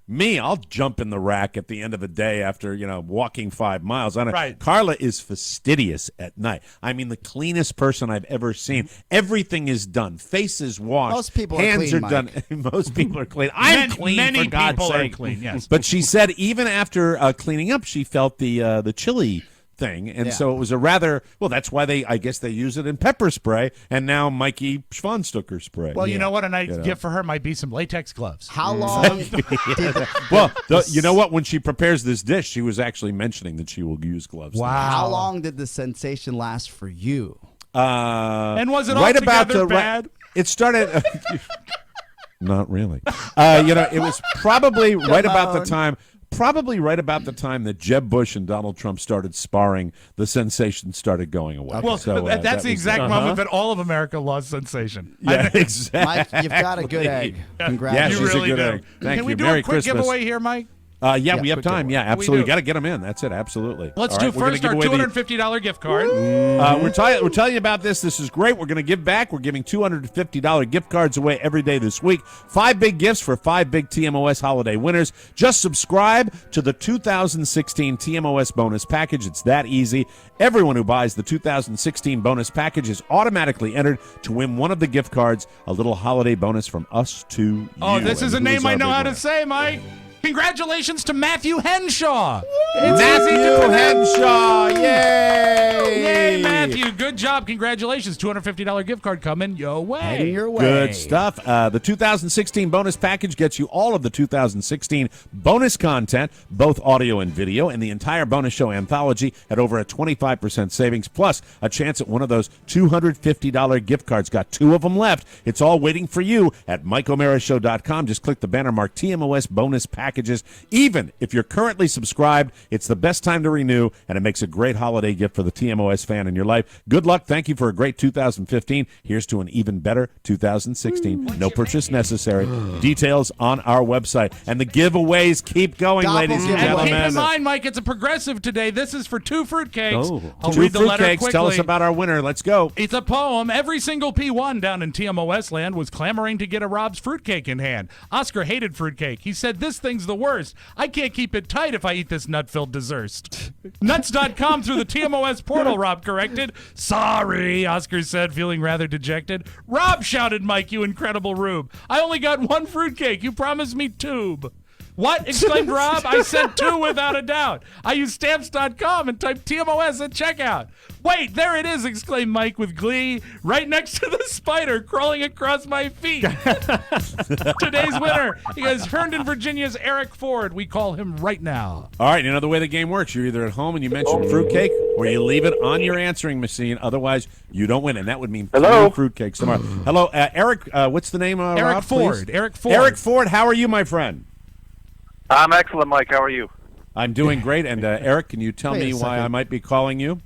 S3: me, I'll jump in the rack at the end of the day after walking 5 miles.
S4: Right.
S3: Carla is fastidious at night. I mean, the cleanest person I've ever seen. Everything is done. Face is washed.
S13: Most people are
S3: hands
S13: clean,
S3: are done.
S13: Mike.
S3: Most people are clean. I'm clean.
S4: Many
S3: for God's
S4: people are
S3: sake.
S4: clean, yes.
S3: But she said even after cleaning up, she felt the chili thing, and
S19: Yeah.
S3: so it was a rather that's why I guess they use it in pepper spray, and now Mikey Schwanstucker spray.
S4: Well, you know what? A nice gift for her might be some latex gloves.
S19: How long?
S3: Well, you know what? When she prepares this dish, she was actually mentioning that she will use gloves.
S19: How long did the sensation last for you?
S4: And was it
S3: right about
S4: altogether bad?
S3: It started. Not really. It was probably right about the time. Probably right about the time that Jeb Bush and Donald Trump started sparring, the sensation started going away.
S4: Well,
S3: So,
S4: that's the
S3: was-
S4: exact moment that all of America lost sensation.
S3: Yeah, exactly.
S19: Mike, you've got a good egg.
S3: Yeah,
S19: Congratulations.
S3: she's
S4: You really
S3: a good
S4: do.
S3: egg. Thank
S4: Can
S3: you.
S4: we do
S3: Merry
S4: a quick
S3: Christmas.
S4: giveaway here, Mike?
S3: Yeah, we have time. Yeah, absolutely.
S4: do.
S3: Got to get them in. That's it. Absolutely.
S4: Let's
S3: All
S4: do
S3: right, we're gonna
S4: first
S3: give
S4: our
S3: away the-
S4: $250 gift card.
S3: We're telling you about this. This is great. We're going to give back. We're giving $250 gift cards away every day this week. 5 big gifts for 5 big TMOS holiday winners. Just subscribe to the 2016 TMOS bonus package. It's that easy. Everyone who buys the 2016 bonus package is automatically entered to win one of the gift cards, a little holiday bonus from us to you.
S4: Oh, this is a
S3: And who
S4: name I
S3: our
S4: know
S3: big
S4: how to
S3: winner?
S4: say, Mike. Congratulations to Matthew Henshaw. It's
S3: Matthew
S4: easy to pronounce.
S3: Henshaw. Yay!
S4: Yay, Matthew. Good job. Congratulations. $250 gift card coming your way.
S19: Heading your way.
S3: Good stuff. The 2016 bonus package gets you all of the 2016 bonus content, both audio and video, and the entire bonus show anthology at over a 25% savings, plus a chance at one of those $250 gift cards. Got 2 of them left. It's all waiting for you at MikeO'MaraShow.com. Just click the banner marked TMOS bonus packages. Even if you're currently subscribed, it's the best time to renew, and it makes a great holiday gift for the TMOS fan in your life. Good luck. Thank you for a great 2015. Here's to an even better 2016. No purchase necessary. Details on our website. And the giveaways keep going, ladies and
S4: And
S3: gentlemen.
S4: keep in mind, Mike, it's a progressive today. This is for 2 fruitcakes.
S3: Oh.
S4: I'll
S3: 2
S4: read the letter
S3: fruitcakes.
S4: quickly.
S3: Tell us about our winner. Let's go.
S4: It's a poem. Every single P1 down in TMOS land was clamoring to get a Rob's fruitcake in hand. Oscar hated fruitcake. He said, "This thing's the worst. I can't keep it tight if I eat this nut-filled dessert." Nuts.com through the TMOS portal, Rob corrected. "Sorry," Oscar said, feeling rather dejected. "Rob," shouted Mike, "you incredible rube. I only got 1 fruitcake. You promised me tube." "What?" exclaimed Rob. "I sent 2 without a doubt. I used stamps.com and typed TMOS at checkout." "Wait, there it is," exclaimed Mike with glee, "right next to the spider crawling across my feet." Today's winner is Herndon, Virginia's Eric Ford. We call him right now.
S3: All right, you know the way the game works. You're either at home and you mention fruitcake, or you leave it on your answering machine. Otherwise, you don't win, and that would mean 3 fruitcakes tomorrow. Hello, Eric. What's the name?
S4: Eric
S3: Rob,
S4: Ford.
S3: please?
S4: Eric Ford.
S3: Eric Ford, how are you, my friend?
S20: I'm excellent, Mike. How are you?
S3: I'm doing great. And Eric, can you tell
S19: Wait a
S3: me why
S19: second.
S3: I might be calling you?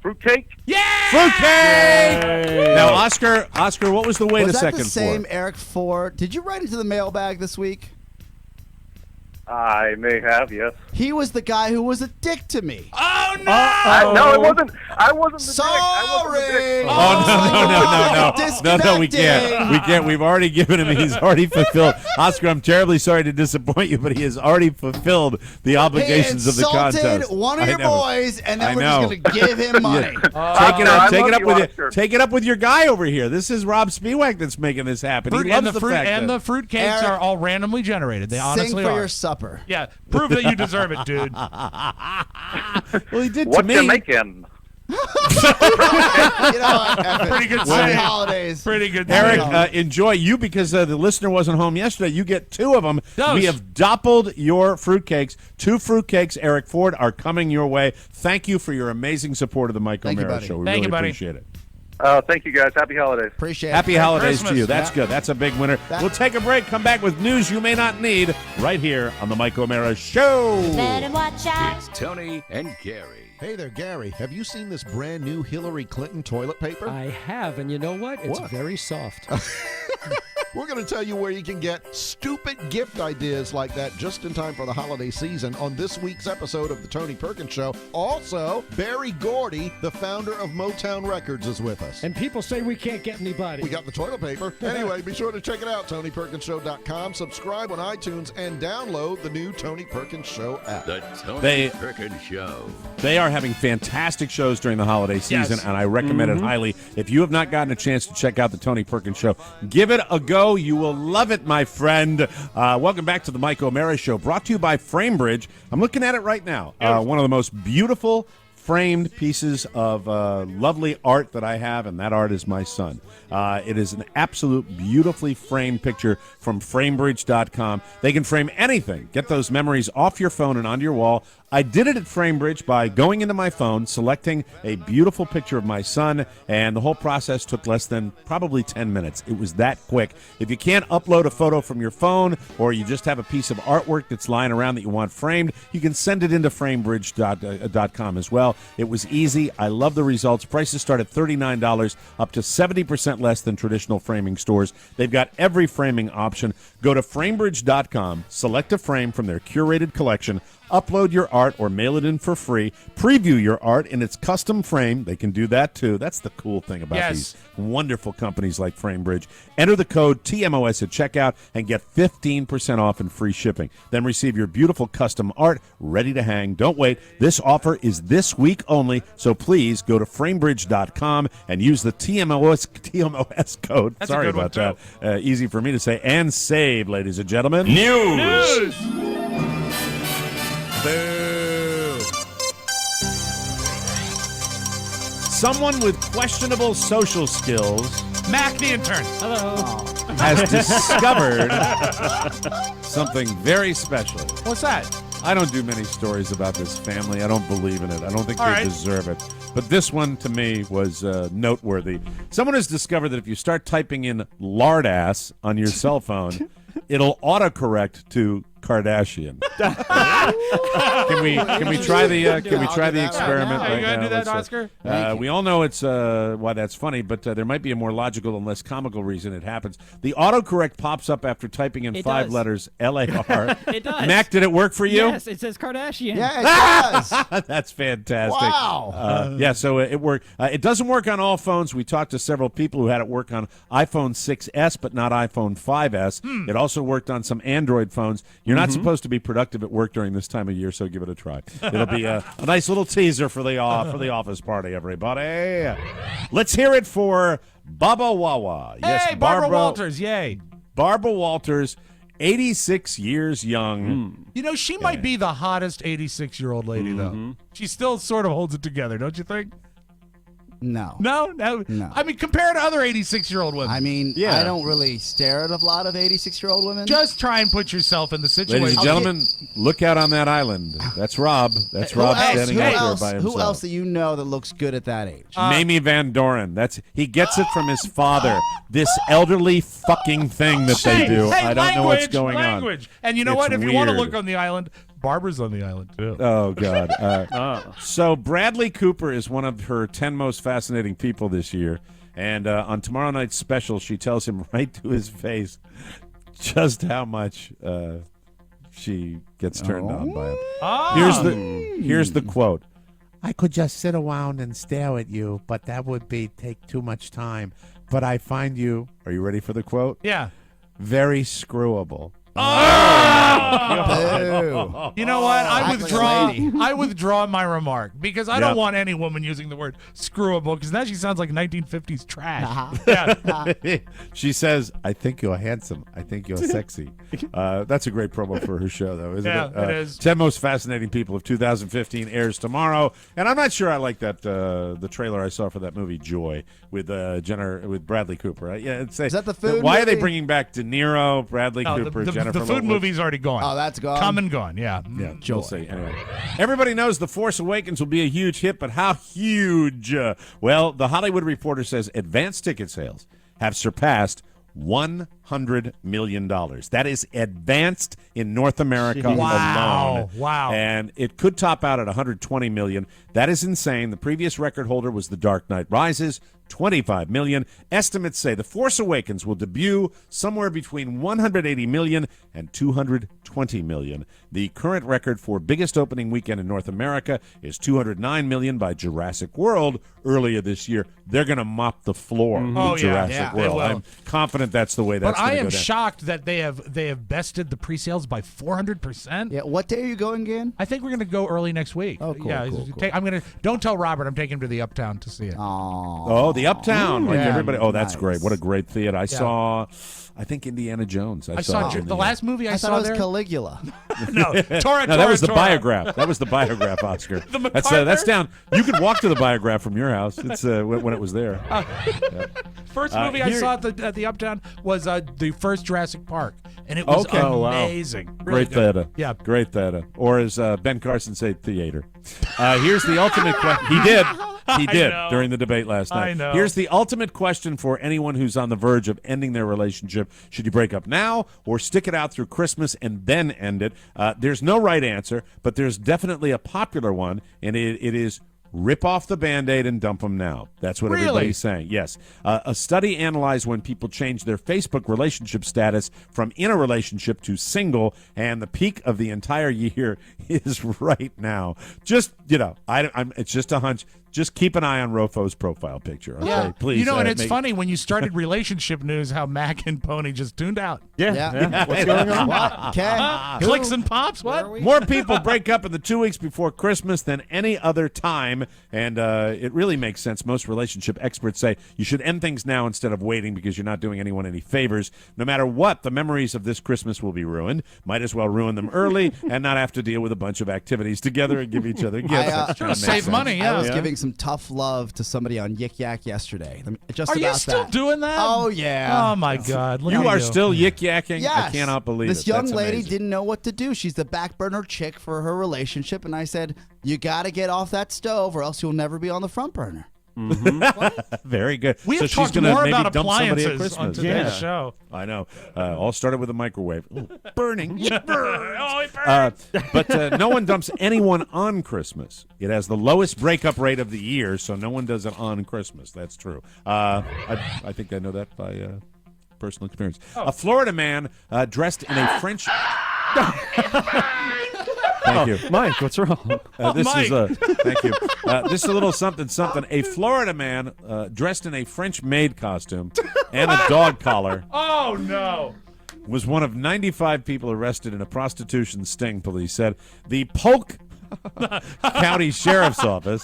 S20: Fruitcake?
S4: Yeah!
S3: Fruitcake! Now, Oscar, what was the wait
S19: Was
S3: a
S19: that
S3: second
S19: the same
S3: for?
S19: Eric Ford? Did you write into the mailbag this week?
S20: I may have, yes.
S19: He was the guy who was a dick to me.
S4: Oh, no!
S20: No, it wasn't. I wasn't the
S19: Sorry!
S20: dick. I wasn't the dick.
S3: No, we can't. We've already given him. He's already fulfilled. Oscar, I'm terribly sorry to disappoint you, but he has already fulfilled the obligations of the contest.
S19: He insulted one of
S3: I
S19: your
S3: know.
S19: boys, and then
S3: I
S19: we're
S3: know.
S19: just going to give him money.
S3: Take it up with your guy over here. This is Rob Spiewak that's making this happen.
S4: Fruit
S3: He loves
S4: and the fruit
S3: fact
S4: and
S3: that-
S4: the fruitcakes are all randomly generated. They honestly
S19: Sing for
S4: are.
S19: your supper.
S4: Yeah, prove that you deserve it, dude.
S3: Well, he did
S20: What
S3: to me.
S20: you making?
S19: You know what?
S4: Pretty good
S19: Happy
S4: save.
S19: holidays.
S4: Pretty good
S3: Eric,
S4: save.
S3: enjoy you because the listener wasn't home yesterday. You get 2 of them.
S4: Those.
S3: We have doubled your fruitcakes. 2 fruitcakes, Eric Ford, are coming your way. Thank you for your amazing support of the Mike
S19: Thank you,
S3: O'Mara
S19: buddy.
S3: Show. We
S4: Thank
S3: really
S4: you, buddy.
S3: appreciate it.
S20: Thank you, guys. Happy holidays.
S19: Appreciate
S3: Happy
S19: it.
S3: holidays to
S4: Christmas.
S3: you. That's
S19: Yeah.
S3: good. That's a big winner. We'll take a break, come back with news you may not need right here on the Mike O'Mara Show.
S1: It's Tony and Gary.
S21: Hey there, Gary. Have you seen this brand new Hillary Clinton toilet paper?
S22: I have, and you know what? It's
S21: What?
S22: very soft.
S21: We're going to tell you where you can get stupid gift ideas like that just in time for the holiday season on this week's episode of The Tony Perkins Show. Also, Barry Gordy, the founder of Motown Records, is with us.
S22: And people say we can't get anybody.
S21: We got the toilet paper. Anyway, be sure to check it out, TonyPerkinsShow.com. Subscribe on iTunes and download the new Tony Perkins Show app.
S1: The Tony
S3: They-
S1: Perkins Show.
S3: They are having fantastic shows during the holiday season,
S4: Yes.
S3: and I recommend it highly. If you have not gotten a chance to check out the Tony Perkins Show, give it a go.
S2: show. You will love it, my friend. Welcome back to the Mike O'Mara Show, brought to you by Framebridge. I'm looking at it right now. One of the most beautiful framed pieces of lovely art that I have, and that art is my son. It is an absolute beautifully framed picture from Framebridge.com. They can frame anything. Get those memories off your phone and onto your wall. I did it at Framebridge by going into my phone, selecting a beautiful picture of my son, and the whole process took less than probably 10 minutes. It was that quick. If you can't upload a photo from your phone, or you just have a piece of artwork that's lying around that you want framed, you can send it into Framebridge.com as well. It was easy. I love the results. Prices start at $39, up to 70% less than traditional framing stores. They've got every framing option. Go to Framebridge.com, select a frame from their curated collection, upload your art or mail it in for free, preview your art in its custom frame. They can do that too. That's the cool thing about these wonderful companies like Framebridge. Enter the code TMOS at checkout and get 15% off and free shipping. Then receive your beautiful custom art ready to hang. Don't wait. This offer is this week only, so please go to Framebridge.com and use the TMOS code.
S4: That's
S2: Sorry
S4: a good
S2: about
S4: one,
S2: that. Easy for me to say. And save, ladies and gentlemen.
S1: News.
S2: Boo. Someone with questionable social skills,
S4: Mac the intern. Hello.
S2: has discovered something very special.
S4: What's that?
S2: I don't do many stories about this family. I don't believe in it. I don't think
S4: All
S2: they
S4: right.
S2: deserve it. But this one, to me, was noteworthy. Someone has discovered that if you start typing in lard ass on your cell phone, it'll autocorrect to Kardashian. Can we try the experiment
S4: Are
S2: right
S4: you gonna
S2: now?
S4: do that,
S2: Let's,
S4: Oscar?
S2: we all know it's why that's funny, but there might be a more logical and less comical reason it happens. The autocorrect pops up after typing in
S11: It
S2: 5
S11: does.
S2: letters L-A-R.
S11: It does.
S2: Mac, did it work for you?
S11: Yes, it says Kardashian.
S19: Yeah, it does.
S2: That's fantastic.
S19: Wow.
S2: Yeah, so it worked. It doesn't work on all phones. We talked to several people who had it work on iPhone 6S, but not iPhone 5S. It also worked on some Android phones. You're not supposed to be productive at work during this time of year, so give it a try. It'll be a nice little teaser for the office party, everybody. Let's hear it for Baba Wawa.
S4: Hey, Barbara Walters. Yay.
S2: Barbara Walters, 86 years young.
S4: You know, she might be the hottest 86-year-old lady, though. She still sort of holds it together, don't you think?
S19: No.
S4: No. I mean, compared to other 86-year-old women.
S19: I mean, I don't really stare at a lot of 86-year-old women.
S4: Just try and put yourself in the situation.
S2: Ladies and gentlemen, look out on that island. That's Rob. That's Rob standing out there by himself.
S19: Who else do you know that looks good at that age?
S2: Mamie Van Doren. He gets it from his father. This elderly fucking thing that they do.
S4: Hey,
S2: I don't know what's going on.
S4: And you know
S2: It's
S4: what? If you want to
S2: weird.
S4: look on the island, Barbara's on the island, too.
S2: Oh, God. So Bradley Cooper is one of her 10 most fascinating people this year. And on tomorrow night's special, she tells him right to his face just how much she gets turned on by him. Here's the quote.
S5: I could just sit around and stare at you, but that would take too much time. But I find you,
S2: Are you ready for the quote?
S4: Yeah.
S5: very screwable.
S4: You know what? I withdraw my remark because I don't want any woman using the word screwable because now she sounds like 1950s trash. Yeah.
S2: She says, I think you're handsome. I think you're sexy. That's a great promo for her show, though, isn't it?
S4: Yeah, it is.
S2: 10 Most Fascinating People of 2015 airs tomorrow. And I'm not sure I like that the trailer I saw for that movie, Joy, with Bradley Cooper. Yeah, is
S19: that the food
S2: Why are they
S19: movie?
S2: bringing back De Niro, Bradley Cooper, Jennifer
S4: the food
S2: Lopez?
S4: movie's already gone.
S19: Oh, that's gone?
S4: Come and gone, yeah.
S2: Yeah, we'll see. Anyway, everybody knows The Force Awakens will be a huge hit, but how huge? Well, The Hollywood Reporter says advanced ticket sales have surpassed $100 million. That is advanced in North America alone.
S4: Wow.
S2: And it could top out at $120 million. That is insane. The previous record holder was The Dark Knight Rises, $25 million. Estimates say The Force Awakens will debut somewhere between $180 million and $220 million. The current record for biggest opening weekend in North America is $209 million by Jurassic World earlier this year. They're going to mop the floor with Jurassic
S4: they
S2: World.
S4: will.
S2: I'm confident that's the way that's
S4: But
S2: going
S4: I
S2: to go
S4: am
S2: down.
S4: shocked that they have bested the pre-sales by 400%.
S19: Yeah, what day are you going again?
S4: I think we're going to go early next week.
S19: Oh, cool,
S4: Yeah,
S19: cool.
S4: I'm going to. Don't tell Robert. I'm taking him to the Uptown to see it.
S19: Aww.
S2: Oh,
S3: the Uptown, like
S4: Yeah.
S3: everybody. Oh, that's
S19: Nice.
S3: great. What a great theater. I saw, I think, Indiana Jones.
S4: I saw
S3: it in
S4: the last movie I
S19: I
S4: saw
S19: thought it was
S4: there.
S19: Caligula.
S4: No, Tora,
S3: No, that was the
S4: Tora.
S3: biograph. That was the biograph, Oscar.
S4: The
S3: That's
S4: MacArthur?
S3: down. You could walk to the biograph from your house. It's when it was there.
S4: First movie I
S3: here-
S4: saw at the Uptown was the first Jurassic Park, and it was
S3: Okay. Oh, wow.
S4: amazing. Really
S3: Great
S4: good.
S3: theater.
S4: Yeah.
S3: Great theater. Or as Ben Carson said, theater. Here's the ultimate question. He did. He
S4: I
S3: did
S4: know.
S3: during the debate last night.
S4: I know.
S3: Here's the ultimate question for anyone who's on the verge of ending their relationship. Should you break up now or stick it out through Christmas and then end it? There's no right answer, but there's definitely a popular one, and it is rip off the Band-Aid and dump them now. That's what
S4: Really?
S3: everybody's saying. Yes. A study analyzed when people change their Facebook relationship status from in a relationship to single, and the peak of the entire year is right now. Just, it's just a hunch. Just keep an eye on Rofo's profile picture. Okay?
S4: Yeah,
S3: Please.
S4: and it's funny when you started relationship news how Mac and Pony just tuned out.
S19: Yeah.
S3: What's going on?
S19: What? Okay.
S4: Clicks and pops. What?
S3: More people break up in the 2 weeks before Christmas than any other time, and it really makes sense. Most relationship experts say you should end things now instead of waiting because you're not doing anyone any favors. No matter what, the memories of this Christmas will be ruined. Might as well ruin them early and not have to deal with a bunch of activities together and give each other gifts. That kinda makes
S4: save
S3: sense.
S4: money.
S19: I was
S4: Yeah.
S19: giving some tough love to somebody on Yik Yak yesterday. Just
S4: Are
S19: about
S4: you still
S19: that.
S4: doing that?
S19: Oh yeah.
S4: Oh my God! Look
S3: You
S4: at
S3: are still yik-yakking?
S19: Yes.
S3: I cannot believe
S19: this
S3: it.
S19: young
S3: That's
S19: lady
S3: amazing.
S19: didn't know what to do. She's the back burner chick for her relationship, and I said, "You got to get off that stove, or else you'll never be on the front burner."
S3: Very good.
S4: We have
S3: so she's
S4: talked
S3: gonna
S4: more
S3: maybe
S4: about
S3: dump somebody at
S4: appliances on
S3: Christmas.
S4: today's show.
S3: I know. All started with a microwave. Ooh, burning. It burns.
S4: Oh, it burns.
S3: But no one dumps anyone on Christmas. It has the lowest breakup rate of the year, so no one does it on Christmas. That's true. I think I know that by personal experience. A Florida man dressed in a French... Thank you.
S10: Mike, what's wrong?
S3: Thank you. This is a little something. A Florida man dressed in a French maid costume and a dog collar
S4: Oh no!
S3: was one of 95 people arrested in a prostitution sting, police said. The Polk County Sheriff's Office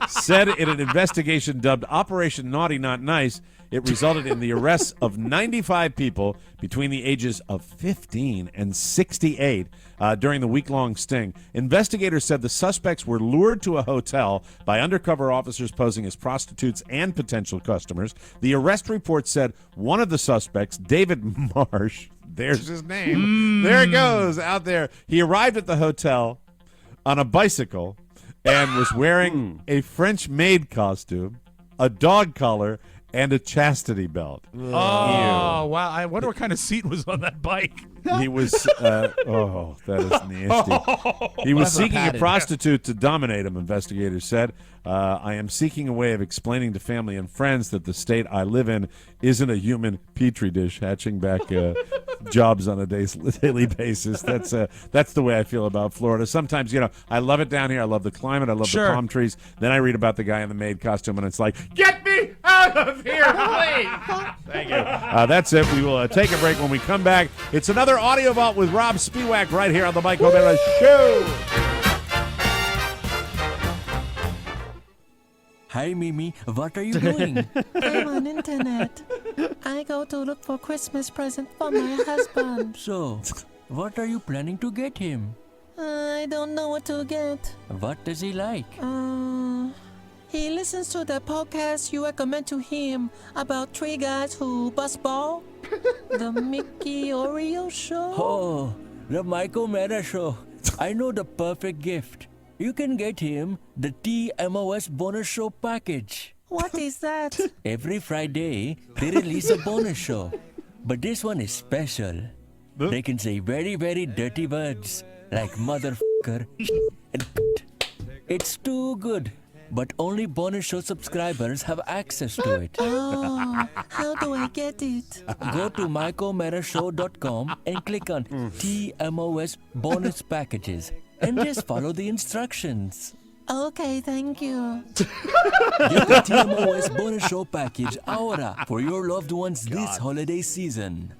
S3: said in an investigation dubbed Operation Naughty Not Nice, it resulted in the arrests of 95 people between the ages of 15 and 68 during the week-long sting. Investigators said the suspects were lured to a hotel by undercover officers posing as prostitutes and potential customers. The arrest report said one of the suspects, David Marsh, there's his name, there it goes, out there. He arrived at the hotel on a bicycle and was wearing a French maid costume, a dog collar, and a chastity belt.
S4: Oh wow! I wonder what kind of seat was on that bike.
S3: He was, that is nasty. He was seeking a prostitute to dominate him, investigators said. I am seeking a way of explaining to family and friends that the state I live in isn't a human petri dish hatching back jobs on a daily basis. That's the way I feel about Florida. Sometimes, I love it down here. I love the climate. I love the palm trees. Then I read about the guy in the maid costume, and it's like, get me out of here, please. Thank you. That's it. We will take a break. When we come back, it's another Audio Vault with Rob Spiewak right here on the Mike O'Mara Show.
S6: Hi, Mimi. What are you doing?
S9: I'm on internet. I go to look for Christmas present for my husband.
S6: So, what are you planning to get him?
S9: I don't know what to get.
S6: What does he like?
S9: He listens to the podcast you recommend to him about three guys who bust ball. The Mickey Oreo Show.
S6: Oh, the Mike O'Mara Show. I know the perfect gift. You can get him the Tmos bonus show package.
S9: What is that?
S6: Every Friday, they release a bonus show. But this one is special. They can say very, very dirty words like motherfucker and it's too good. But only bonus show subscribers have access to it.
S9: Oh, how do I get it?
S6: Go to MikeO'MaraShow.com and click on TMOS bonus packages and just follow the instructions.
S9: Okay, thank you.
S6: Get the TMOS bonus show package ahora for your loved ones this holiday season.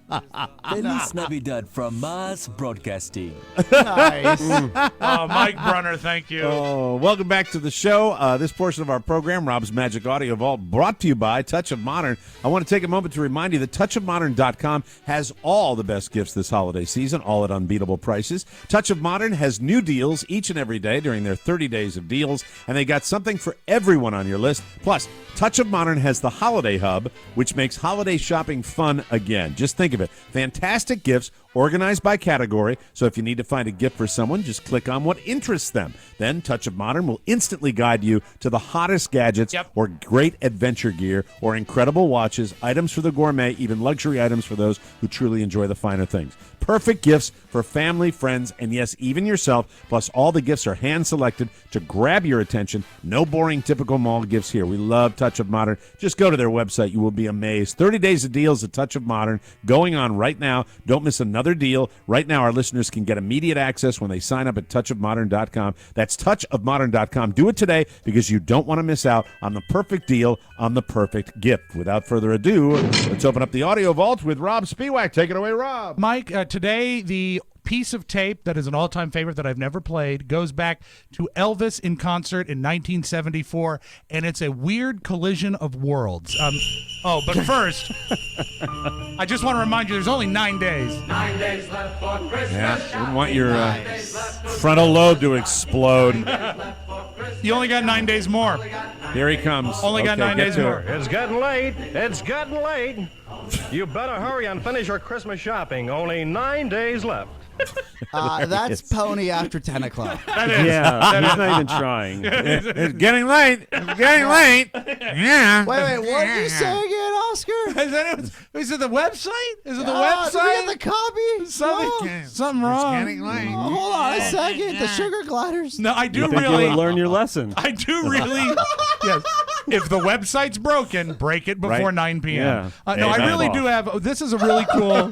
S6: Feliz Navidad from Mars Broadcasting.
S19: Nice.
S4: Oh, Mike Brunner, thank you.
S3: Oh, welcome back to the show. This portion of our program, Rob's Magic Audio Vault, brought to you by Touch of Modern. I want to take a moment to remind you that touchofmodern.com has all the best gifts this holiday season, all at unbeatable prices. Touch of Modern has new deals each and every day during their 30 days of deals, and they got something for everyone on your list. Plus, Touch of Modern has the Holiday Hub, which makes holiday shopping fun again. Just think of it. Fantastic gifts organized by category, so if you need to find a gift for someone, just click on what interests them. Then Touch of Modern will instantly guide you to the hottest gadgets or great adventure gear or incredible watches, items for the gourmet, even luxury items for those who truly enjoy the finer things. Perfect gifts for family, friends, and yes, even yourself. Plus, all the gifts are hand-selected to grab your attention. No boring, typical mall gifts here. We love Touch of Modern. Just go to their website. You will be amazed. 30 days of deals at Touch of Modern going on right now. Don't miss another deal. Right now, our listeners can get immediate access when they sign up at touchofmodern.com. That's touchofmodern.com. Do it today because you don't want to miss out on the perfect deal on the perfect gift. Without further ado, let's open up the audio vault with Rob Spiewak. Take it away, Rob.
S4: Mike, today the piece of tape that is an all-time favorite that I've never played goes back to Elvis in concert in 1974, and it's a weird collision of worlds. But first, I just want to remind you, there's only 9 days.
S15: 9 days left for Christmas.
S3: Yeah, wouldn't want your frontal lobe to explode.
S4: You only got 9 days more.
S3: Here he comes.
S4: Only got 9 days more.
S7: It's getting late. It's getting late. You better hurry and finish your Christmas shopping. Only 9 days left.
S19: That's Pony after 10 o'clock.
S4: That is.
S10: Yeah, he's not even trying.
S3: It's getting late. It's getting late. Yeah.
S19: Wait, what did you say again, Oscar?
S4: Is it the website? Is it the
S19: Do we
S4: website?
S19: have the copy?
S4: Something wrong.
S3: It's getting late.
S19: Oh, hold on a second. The sugar gliders.
S4: No, I do
S10: You think
S4: really.
S10: you would learn your lesson?
S4: I do really. Yes. If the website's broken, break it before
S3: Right.
S4: 9 p.m.
S10: Yeah.
S4: No, I
S10: Hey,
S4: really
S10: off.
S4: do have. This is a really cool.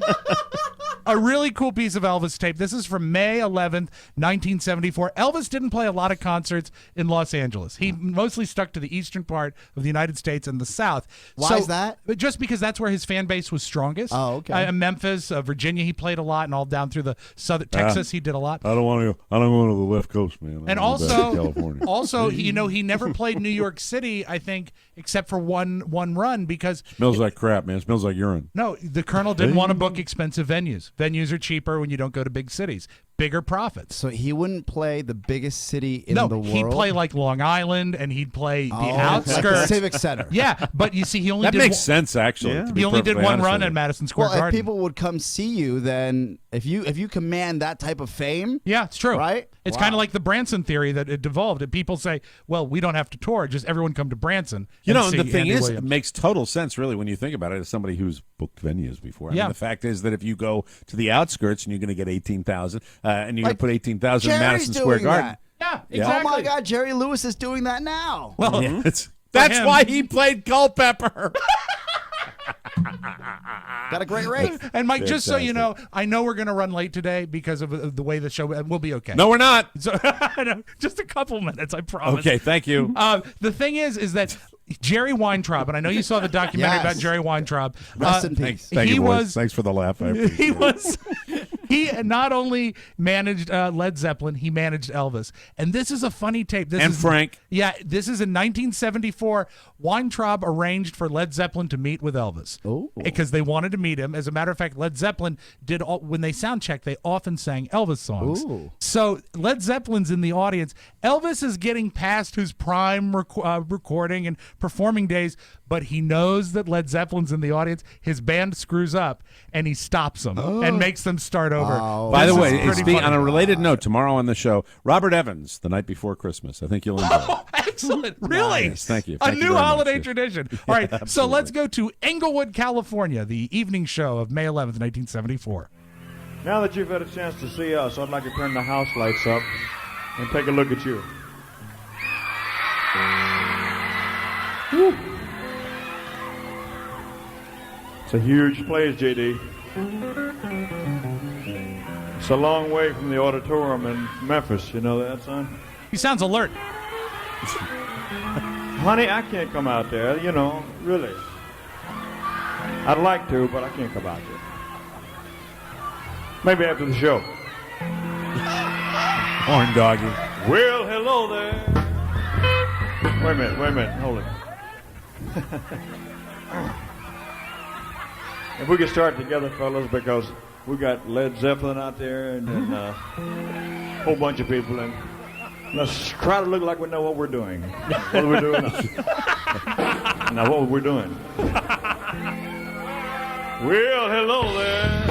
S4: A really cool piece of Elvis tape. This is from May 11th, 1974. Elvis didn't play a lot of concerts in Los Angeles. He mostly stuck to the eastern part of the United States and the South.
S19: Why is that?
S4: Just because that's where his fan base was strongest.
S19: Oh, okay.
S4: Memphis, Virginia, he played a lot, and all down through the southern Texas, he did a lot.
S3: I don't want to go. I don't go to the West Coast, man.
S4: And
S3: I wanna go back to
S4: also,
S3: California.
S4: he never played New York City, I think, except for one run because
S3: Smells like crap, man. Smells like urine.
S4: no, the Colonel didn't want to book expensive venues. Venues are cheaper when you don't go to big cities. Bigger profits.
S19: So he wouldn't play the biggest city in
S4: No,
S19: the world?
S4: he'd play like Long Island, and he'd play the outskirts.
S19: Like the Civic Center.
S4: Yeah, but you see, he only
S3: That
S4: did
S3: makes sense, actually.
S10: Yeah.
S3: to be
S4: he only did
S3: perfectly
S4: one
S3: honest
S4: run
S3: with
S4: at
S3: you.
S4: Madison Square
S19: Well, if
S4: Garden.
S19: people would come see you, then if you command that type of fame,
S4: Yeah, it's true.
S19: right?
S4: It's
S19: Wow.
S4: kind of like the Branson theory that it devolved. And people say, well, we don't have to tour. Just everyone come to Branson.
S3: You
S4: and
S3: know,
S4: see
S3: the thing
S4: Andy
S3: is,
S4: Williams.
S3: it makes total sense, really, when you think about it, as somebody who's booked venues before. I
S4: Yeah.
S3: mean, the fact is that if you go to the outskirts and you're going to get 18,000, and you're going
S19: Like,
S3: to put 18,000 in
S19: Jerry's
S3: Madison
S19: doing
S3: Square Garden.
S19: that.
S4: yeah,
S3: Yeah.
S4: exactly.
S19: Oh my God, Jerry Lewis is doing that now.
S4: Well,
S3: Yeah, that's
S4: him.
S3: why he played Culpepper.
S19: Got a great rate.
S4: And Mike, just so you
S3: Fantastic.
S4: know, I know we're going to run late today because of the way the show. We'll be okay.
S3: No, we're not.
S4: So, no, just a couple minutes, I promise.
S3: Okay, thank you.
S4: The thing is that Jerry Weintraub, and I know you saw the documentary
S19: Yes.
S4: about Jerry Weintraub.
S19: Rest in peace.
S3: Thank
S4: he
S3: you, boys.
S4: was-
S3: Thanks for the laugh. I appreciate
S4: He
S3: it.
S4: was. He not only managed Led Zeppelin, he managed Elvis. And this is a funny tape. This
S3: And
S4: is,
S3: Frank.
S4: Yeah, this is in 1974. Weintraub arranged for Led Zeppelin to meet with Elvis.
S19: Oh.
S4: Because they wanted to meet him. As a matter of fact, Led Zeppelin did when they sound checked, they often sang Elvis songs.
S19: Ooh.
S4: So Led Zeppelin's in the audience. Elvis is getting past his prime recording and performing days, but he knows that Led Zeppelin's in the audience. His band screws up, and he stops them and makes them start over.
S19: Oh.
S3: By the
S4: This is
S3: way,
S4: pretty
S3: on
S4: funny.
S3: a related note, tomorrow on the show, Robert Evans, The Night Before Christmas. I think you'll enjoy it.
S4: Excellent. Really?
S3: Nice. Thank you.
S4: A
S3: Thank you
S4: new
S3: very much.
S4: holiday
S3: Yeah.
S4: tradition. All right. So
S3: absolutely.
S4: let's go to Englewood, California, the evening show of May 11th, 1974.
S7: Now that you've had a chance to see us, I'd like to turn the house lights up and take a look at you. Woo. It's a huge place, JD. It's a long way from the auditorium in Memphis. You know that, son?
S4: He sounds alert.
S8: Honey, I can't come out there, really. I'd like to, but I can't come out there. Maybe after the show.
S3: Horn doggy.
S8: Well, hello there. Wait a minute, hold it. If we could start together, fellas, because we got Led Zeppelin out there and a whole bunch of people, and let's try to look like we know what we're doing. What are we doing now? Now, what are we doing? Well, hello there.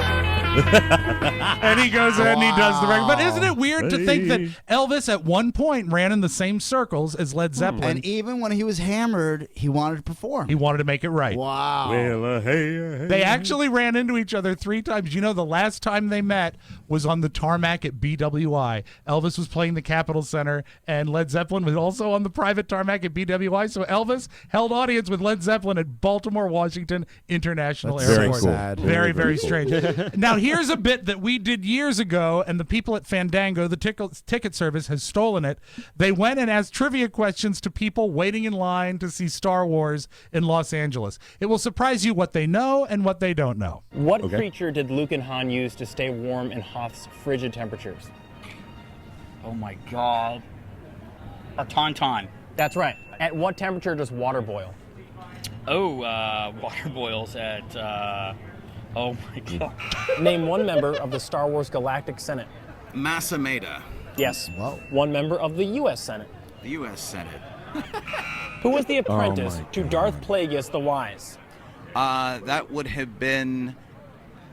S4: And he goes ahead and he does the record. But isn't it weird to think that Elvis at one point ran in the same circles as Led Zeppelin?
S19: And even when he was hammered, he wanted to perform.
S4: He wanted to make it right.
S19: Wow.
S3: Well, hey.
S4: They actually ran into each other 3 times. You know, the last time they met was on the tarmac at BWI. Elvis was playing the Capitol Center, and Led Zeppelin was also on the private tarmac at BWI. So Elvis held audience with Led Zeppelin at Baltimore Washington International
S3: That's very
S4: Airport.
S3: cool.
S19: Sad.
S4: Very, very strange. Now, here's a bit that we did years ago, and the people at Fandango, the ticket service, has stolen it. They went and asked trivia questions to people waiting in line to see Star Wars in Los Angeles. It will surprise you what they know and what they don't know.
S14: What creature did Luke and Han use to stay warm in Hoth's frigid temperatures?
S23: Oh my God. A tauntaun.
S14: That's right. At what temperature does water boil?
S23: Oh, water boils at, oh my God.
S14: Name one member of the Star Wars Galactic Senate.
S24: Masameda.
S14: Yes. One member of the U.S. Senate.
S24: The U.S. Senate.
S14: Who was the apprentice
S24: my
S14: to Darth Plagueis the Wise?
S24: That would have been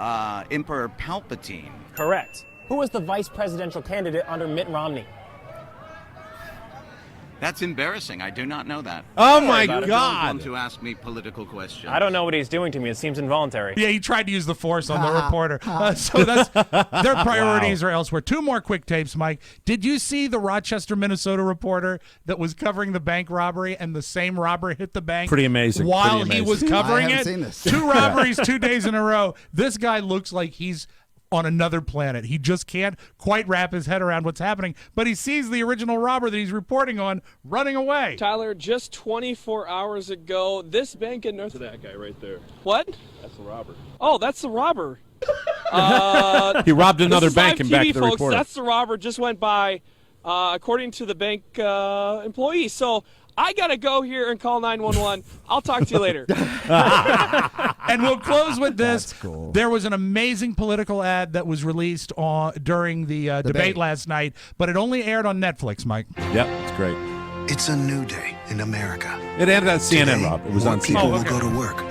S24: Emperor Palpatine.
S14: Correct. Who was the vice presidential candidate under Mitt Romney?
S24: That's embarrassing. I do not know that.
S14: Oh, my
S24: Don't
S14: God.
S24: want to ask me political questions.
S14: I don't know what he's doing to me. It seems involuntary.
S4: Yeah, he tried to use the force on the reporter. So that's their priorities are elsewhere. 2 more quick tapes, Mike. Did you see the Rochester, Minnesota reporter that was covering the bank robbery and the same robber hit the bank?
S3: Pretty amazing.
S4: While
S3: Pretty
S4: he was
S3: amazing.
S4: covering
S19: I haven't
S4: it.
S19: seen this.
S4: 2 robberies, 2 days in a row. This guy looks like he's on another planet. He just can't quite wrap his head around what's happening, but he sees the original robber that he's reporting on running away.
S25: Tyler, just 24 hours ago, this bank in North...
S26: To that guy right there.
S25: What?
S26: That's the robber.
S25: Oh, that's the robber.
S3: He robbed another
S25: this is
S3: bank
S25: live
S3: and back
S25: TV,
S3: to the
S25: folks.
S3: reporter.
S25: That's the robber just went by, according to the bank employee. So I got to go here and call 911. I'll talk to you later.
S4: And we'll close with this. Cool. There was an amazing political ad that was released during the debate last night, but it only aired on Netflix, Mike.
S3: Yep, it's great.
S27: It's a new day in America.
S3: It ended on CNN,
S27: Today,
S3: Rob. It was
S27: more
S3: on
S27: people
S3: CNN.
S27: will go to work,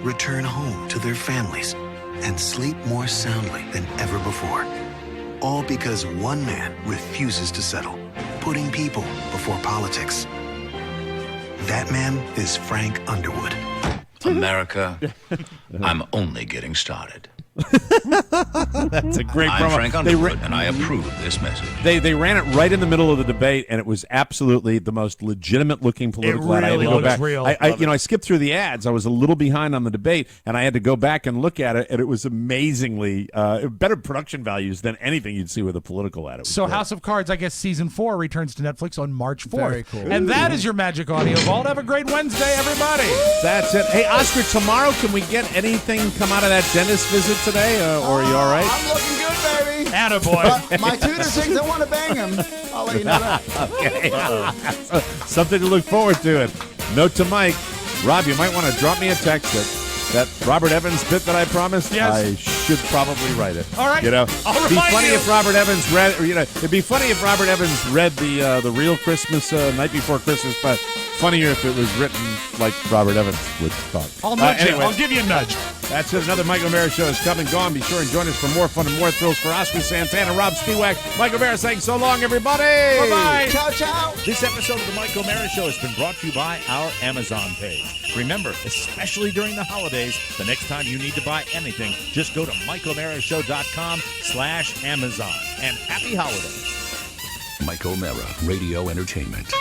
S27: return home to their families, and sleep more soundly than ever before. All because one man refuses to settle, putting people before politics. That man is Frank Underwood.
S28: America, I'm only getting started.
S3: That's a great
S28: I'm
S3: promo.
S28: Frank Underwood, and I approve this message.
S3: They ran it right in the middle of the debate, and it was absolutely the most legitimate-looking political ad. I had to
S4: really
S3: go back.
S4: looks real.
S3: I skipped through the ads. I was a little behind on the debate, and I had to go back and look at it, and it was amazingly better production values than anything you'd see with a political ad. It was
S4: So
S3: great.
S4: House of Cards, I guess season 4 returns to Netflix on March 4th.
S3: Very cool.
S4: And that is your magic audio vault. Have a great Wednesday, everybody.
S3: That's it. Hey, Oscar, tomorrow, can we get anything come out of that dentist visit today, or are you all right?
S19: I'm looking good, baby.
S4: Attaboy.
S19: My tutor thinks I want to bang him. I'll let you know that.
S3: Okay. Something to look forward to. It. Note to Mike, Rob, you might want to drop me a text that Robert Evans bit that I promised.
S4: Yes.
S3: I should probably write it.
S4: All right.
S3: You know,
S4: I'll
S3: it'd be
S4: remind
S3: funny
S4: you.
S3: if Robert Evans read. It'd be funny if Robert Evans read the real Christmas Night Before Christmas, but funnier if it was written like Robert Evans would talk.
S4: I'll nudge you.
S3: Anyway.
S4: I'll give you a nudge.
S3: That's it. Another Mike O'Mara show is come and gone. Be sure and join us for more fun and more thrills. For Oscar Santana, Rob Spiewak, Mike O'Mara saying so long, everybody.
S4: Bye-bye.
S19: Ciao, ciao.
S2: This episode of the Mike O'Mara Show has been brought to you by our Amazon page. Remember, especially during the holidays, the next time you need to buy anything, just go to MikeO'MaraShow.com/Amazon. And happy holidays.
S1: Mike O'Mara, Radio Entertainment.